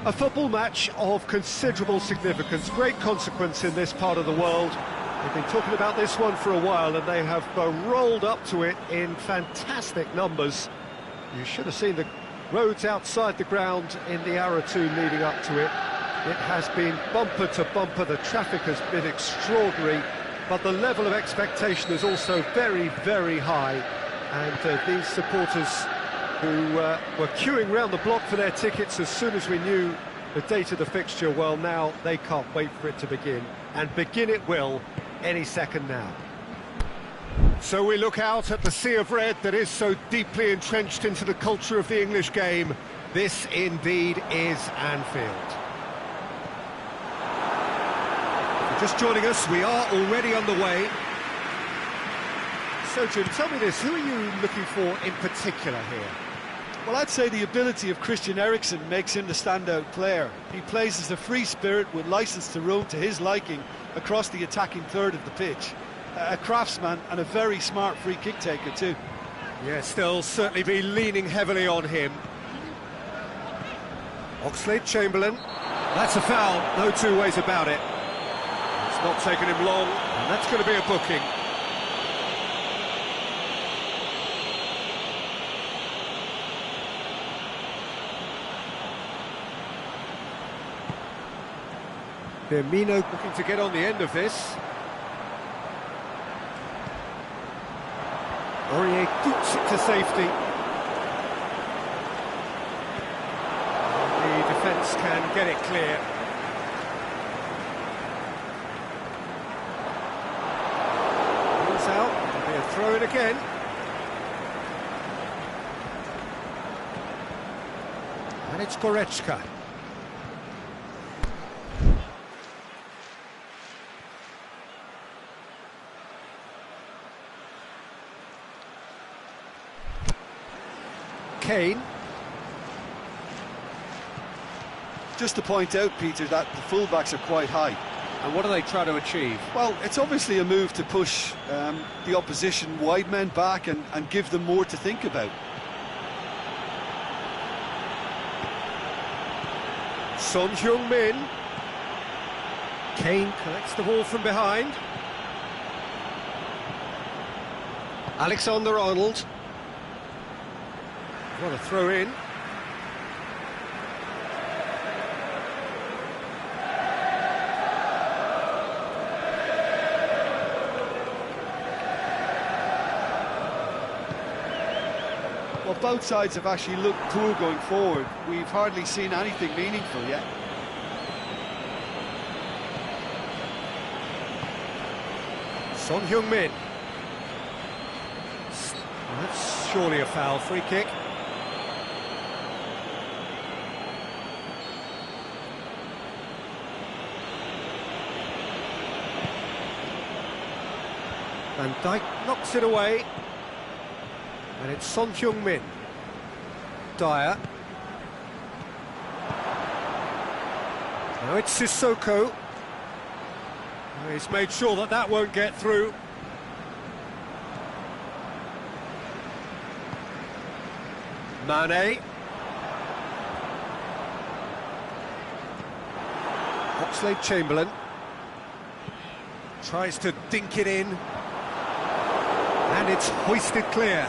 a football match of considerable significance, great consequence in this part of the world. They've been talking about this one for a while and they have rolled up to it in fantastic numbers. You should have seen the roads outside the ground in the hour or two leading up to it. It has been bumper to bumper, the traffic has been extraordinary, but the level of expectation is also very, very high. And these supporters who were queuing round the block for their tickets as soon as we knew the date of the fixture, well, now they can't wait for it to begin. And begin it will any second now. So we look out at the sea of red that is so deeply entrenched into the culture of the English game. This indeed is Anfield. If you're just joining us, we are already underway. So Jim, tell me this, who are you looking for in particular here? Well, I'd say the ability of Christian makes him the standout player. He plays as a free spirit with licence to roam to his liking across the attacking third of the pitch. A craftsman and a very smart free kick taker too. Yes, they'll certainly be leaning heavily on him. Oxlade-Chamberlain. That's a foul, no two ways about it. It's not taken him long, and that's going to be a booking. Firmino looking to get on the end of this. Aurier boots it to safety. The defence can get it clear. Ball's out, it'll be a throw in again. And it's Goretzka. Kane. Just to point out, Peter, that the fullbacks are quite high. And what are they trying to achieve? Well, it's obviously a move to push the opposition wide men back and give them more to think about. Son Heung-min. Kane collects the ball from behind. Alexander-Arnold. What a throw in. Well, both sides have actually looked poor going forward. We've hardly seen anything meaningful yet. Son Heung-min. That's surely a foul, free kick. Van Dijk knocks it away. And it's Son Heung-min. Dyer. Now it's Sissoko. He's made sure that that won't get through. Mane. Oxlade-Chamberlain. Tries to dink it in. And it's hoisted clear.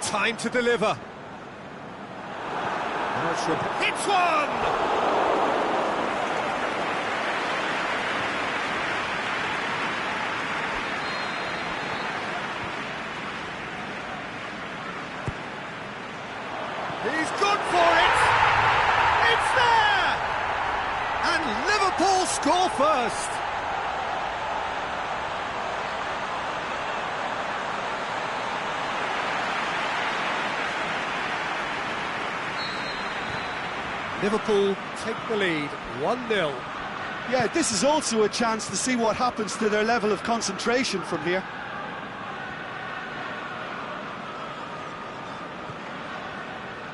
Time to deliver. Hits one! He's good for it! It's there! And Liverpool score first! Liverpool take the lead, 1-0. Yeah, this is also a chance to see what happens to their level of concentration from here.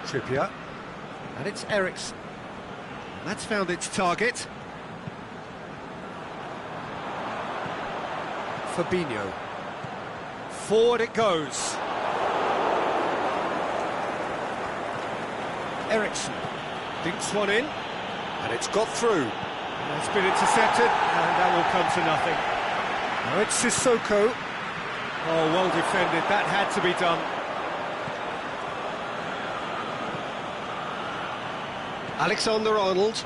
Trippier, and it's Eriksen. That's found its target. Fabinho. Forward it goes. Ericsson dinks one in, and it's got through. And it's been intercepted, and that will come to nothing. Now it's Sissoko. Oh, well defended, that had to be done. Alexander-Arnold.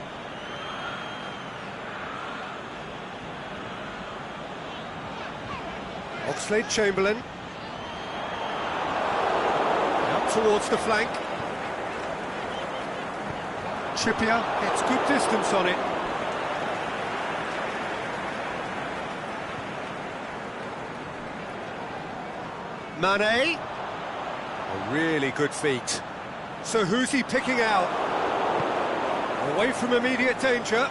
Oxlade-Chamberlain. Up towards the flank. Trippier gets good distance on it. Mane. A really good feat. So who's he picking out? Away from immediate danger.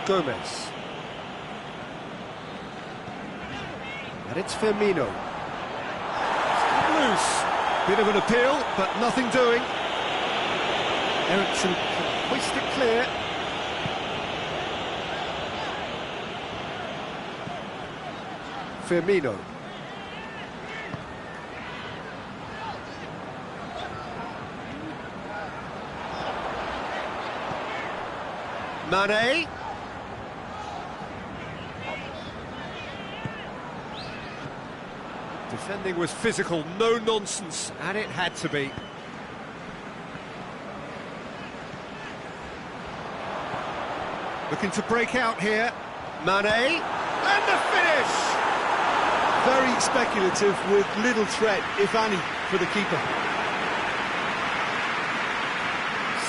Gomez. And it's Firmino. Loose. Bit of an appeal, but nothing doing. Ericsson can hoist it clear. Firmino. Mane. Defending was physical, no nonsense, and it had to be. Looking to break out here. Mane, and the finish! Very speculative with little threat, if any, for the keeper.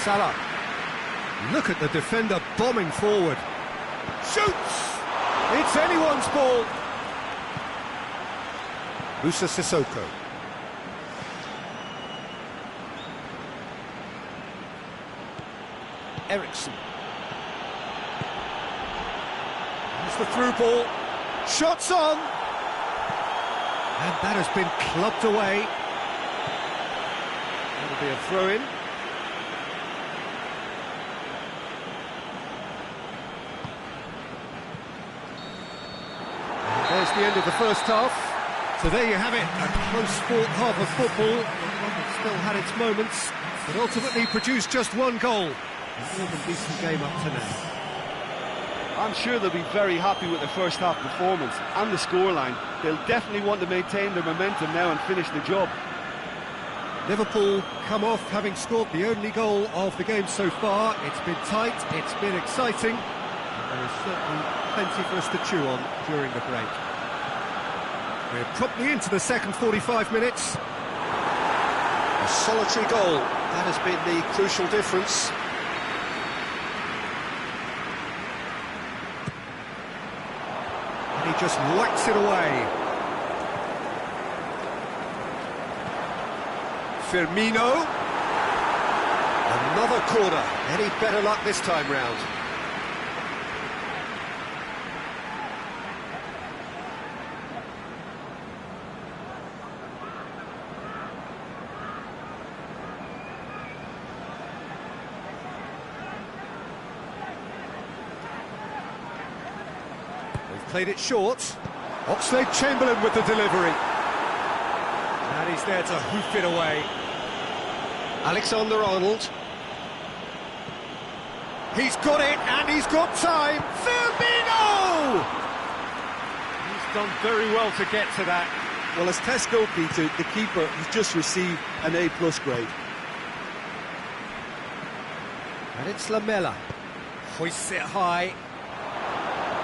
Salah. Look at the defender bombing forward. Shoots! It's anyone's ball. Musa Sissoko. Ericsson. There's the through ball. Shots on! And that has been clubbed away. That'll be a throw-in. And there's the end of the first half. So there you have it, a close-fought half of football. It's still had its moments, but ultimately produced just one goal. A more than decent game up to now. I'm sure they'll be very happy with the first half performance and the scoreline. They'll definitely want to maintain their momentum now and finish the job. Liverpool come off having scored the only goal of the game so far. It's been tight, it's been exciting, and there is certainly plenty for us to chew on during the break. We're promptly into the second 45 minutes. A solitary goal, that has been the crucial difference. And he just whacks it away. Firmino. Another corner. Any better luck this time round? Played it short. Oxlade-Chamberlain with the delivery. And he's there to hoof it away. Alexander-Arnold. He's got it, and he's got time. Firmino! He's done very well to get to that. Well, as test goalkeeper, the keeper has just received an A+ grade. And it's Lamela. Hoists it high.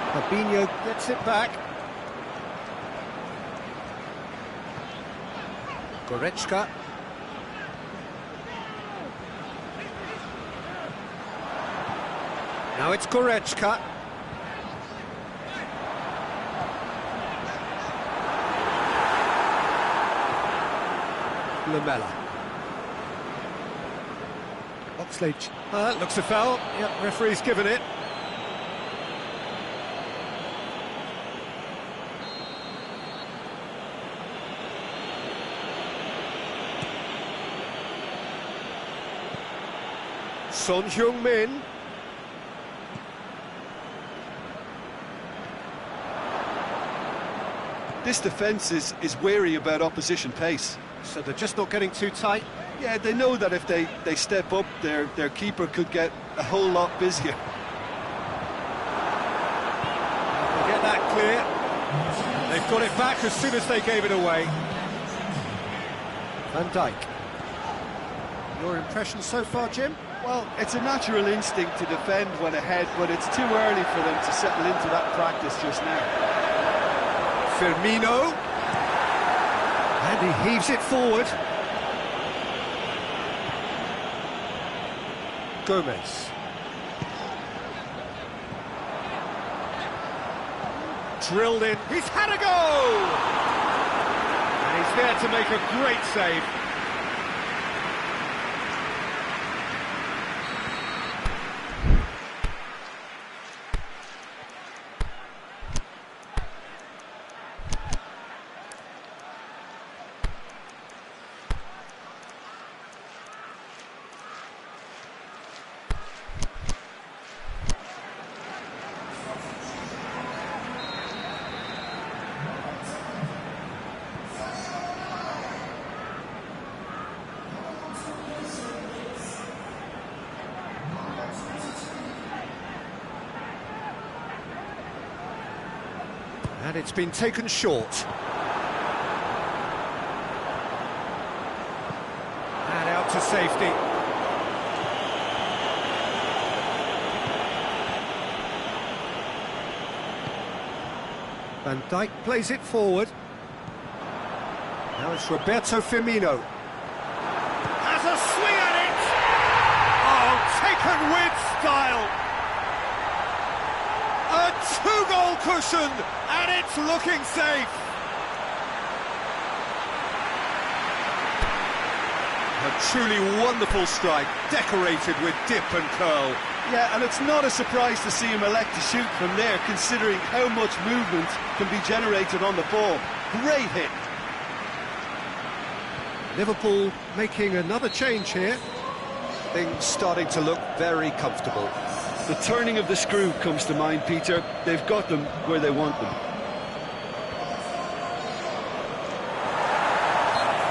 Fabinho gets it back. Goretzka. Now it's Goretzka. Lamela. Oxlade. Looks a foul. Yep, referee's given it. Son Heung-min. This defence is wary about opposition pace. So they're just not getting too tight. Yeah, they know that if they step up, their keeper could get a whole lot busier. They'll get that clear. They've got it back as soon as they gave it away. Van Dijk. Your impression so far, Jim? Well, it's a natural instinct to defend when ahead, but it's too early for them to settle into that practice just now. Firmino. And he heaves it forward. Gomez. Drilled in. He's had a go! And he's there to make a great save. And it's been taken short. And out to safety. Van Dijk plays it forward. Now it's Roberto Firmino. Has a swing at it! Oh, taken with style! A two-goal cushion, and it's looking safe. A truly wonderful strike, decorated with dip and curl. Yeah, and it's not a surprise to see him elect to shoot from there, considering how much movement can be generated on the ball. Great hit. Liverpool making another change here. Things starting to look very comfortable. The turning of the screw comes to mind, Peter. They've got them where they want them.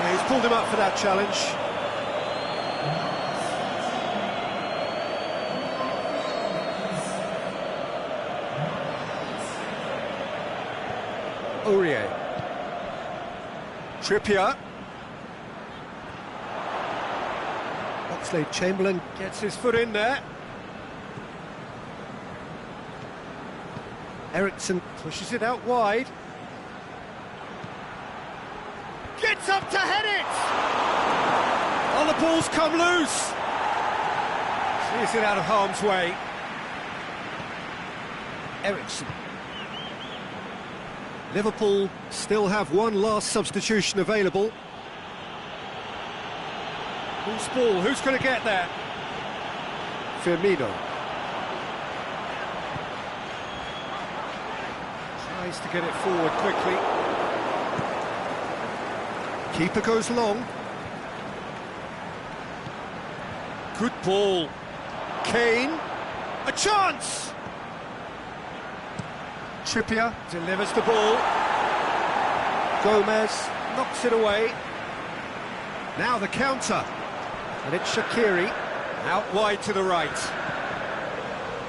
Yeah, he's pulled him up for that challenge. Aurier. Trippier. Oxlade-Chamberlain gets his foot in there. Ericsson pushes it out wide. Gets up to head it! Oh, the ball's come loose! Clears it out of harm's way. Ericsson. Liverpool still have one last substitution available. Who's ball? Who's going to get there? Firmino. Tries to get it forward quickly. Keeper goes long. Good ball. Kane. A chance! Trippier delivers the ball. Gomez knocks it away. Now the counter. And it's Shaqiri. Out wide to the right.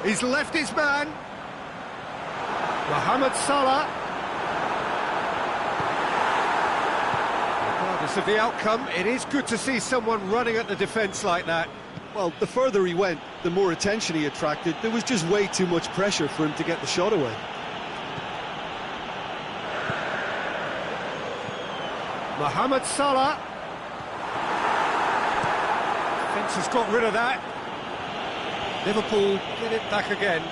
He's left his man. Mohamed Salah. Regardless of the outcome, it is good to see someone running at the defence like that. Well, the further he went, the more attention he attracted. There was just way too much pressure for him to get the shot away. Mohamed Salah. Defence has got rid of that. Liverpool get it back again.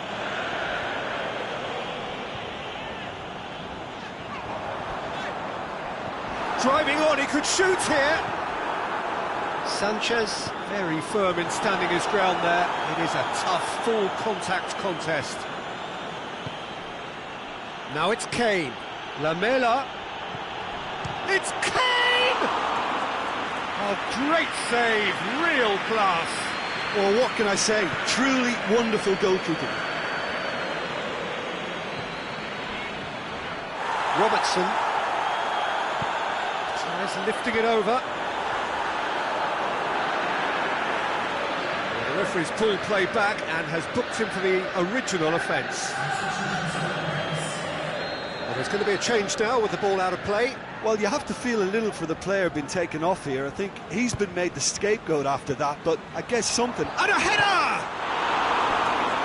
Driving on, he could shoot here. Sanchez, very firm in standing his ground there. It is a tough, full contact contest. Now it's Kane. Lamela. It's Kane! Oh, great save, real class. Well, what can I say? Truly wonderful goalkeeping. Robertson. Tries lifting it over. The referee's pulled play back and has booked him for the original offence. Well, there's going to be a change now with the ball out of play. Well, you have to feel a little for the player being taken off here. I think he's been made the scapegoat after that, but I guess something. And a header!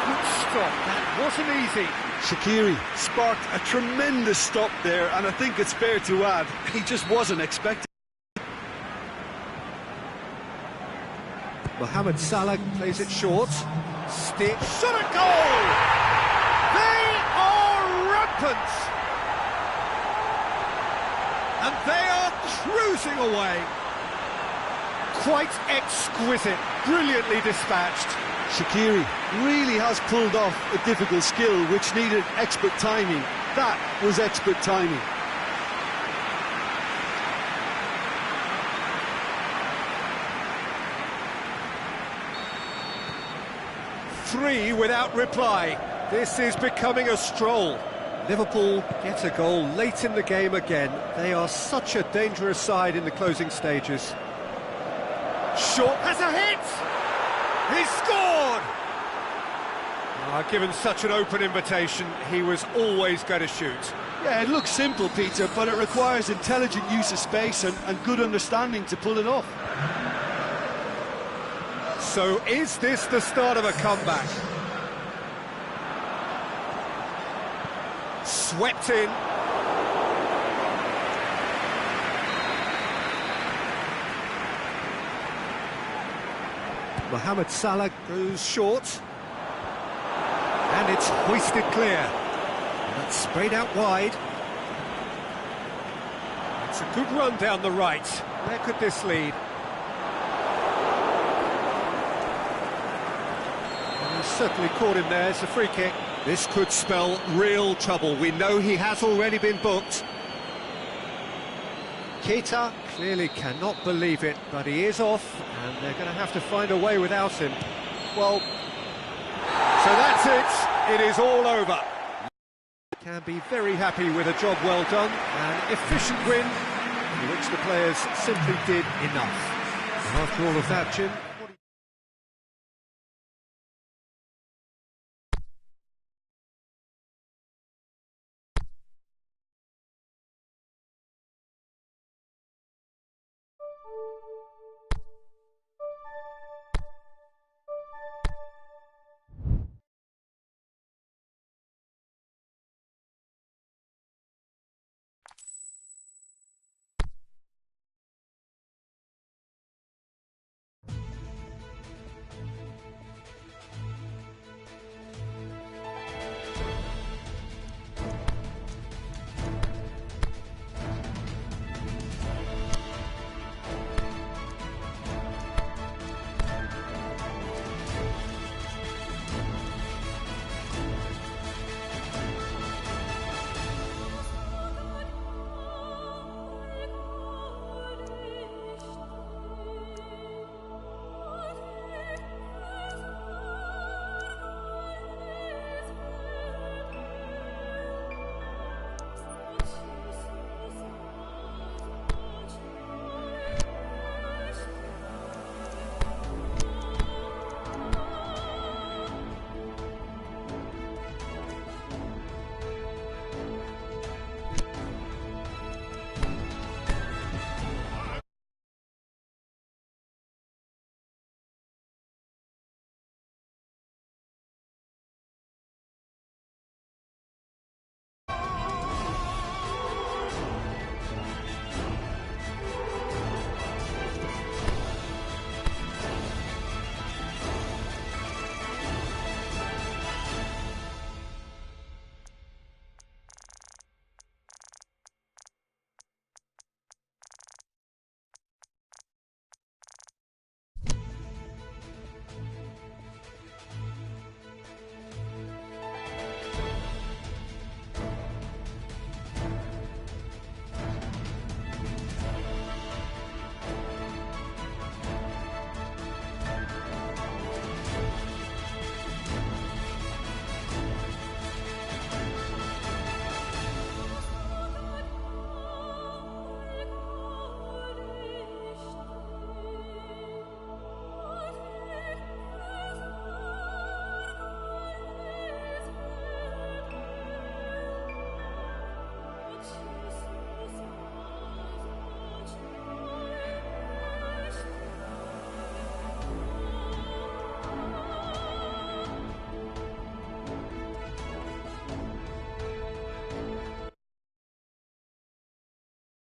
Good stop, that wasn't easy. Shaqiri sparked a tremendous stop there, and I think it's fair to add, he just wasn't expecting. Mohamed Salah plays it short. Stick. Shot a goal! They are rampant! And they are cruising away. Quite exquisite, brilliantly dispatched. Shaqiri really has pulled off a difficult skill which needed expert timing. That was expert timing. Three without reply. This is becoming a stroll. Liverpool get a goal late in the game again. They are such a dangerous side in the closing stages. Shaw has a hit! He scored! Given such an open invitation, he was always going to shoot. Yeah, it looks simple, Peter, but it requires intelligent use of space and good understanding to pull it off. So is this the start of a comeback? Swept in. Mohamed Salah goes short. And it's hoisted clear. And that's sprayed out wide. It's a good run down the right. Where could this lead? And he's certainly caught him there. It's a free kick. This could spell real trouble. We know he has already been booked. Keita clearly cannot believe it, but he is off, and they're going to have to find a way without him. Well, so that's it. It is all over. Can be very happy with a job well done, an efficient win, in which the players simply did enough. And after all of that, Jim,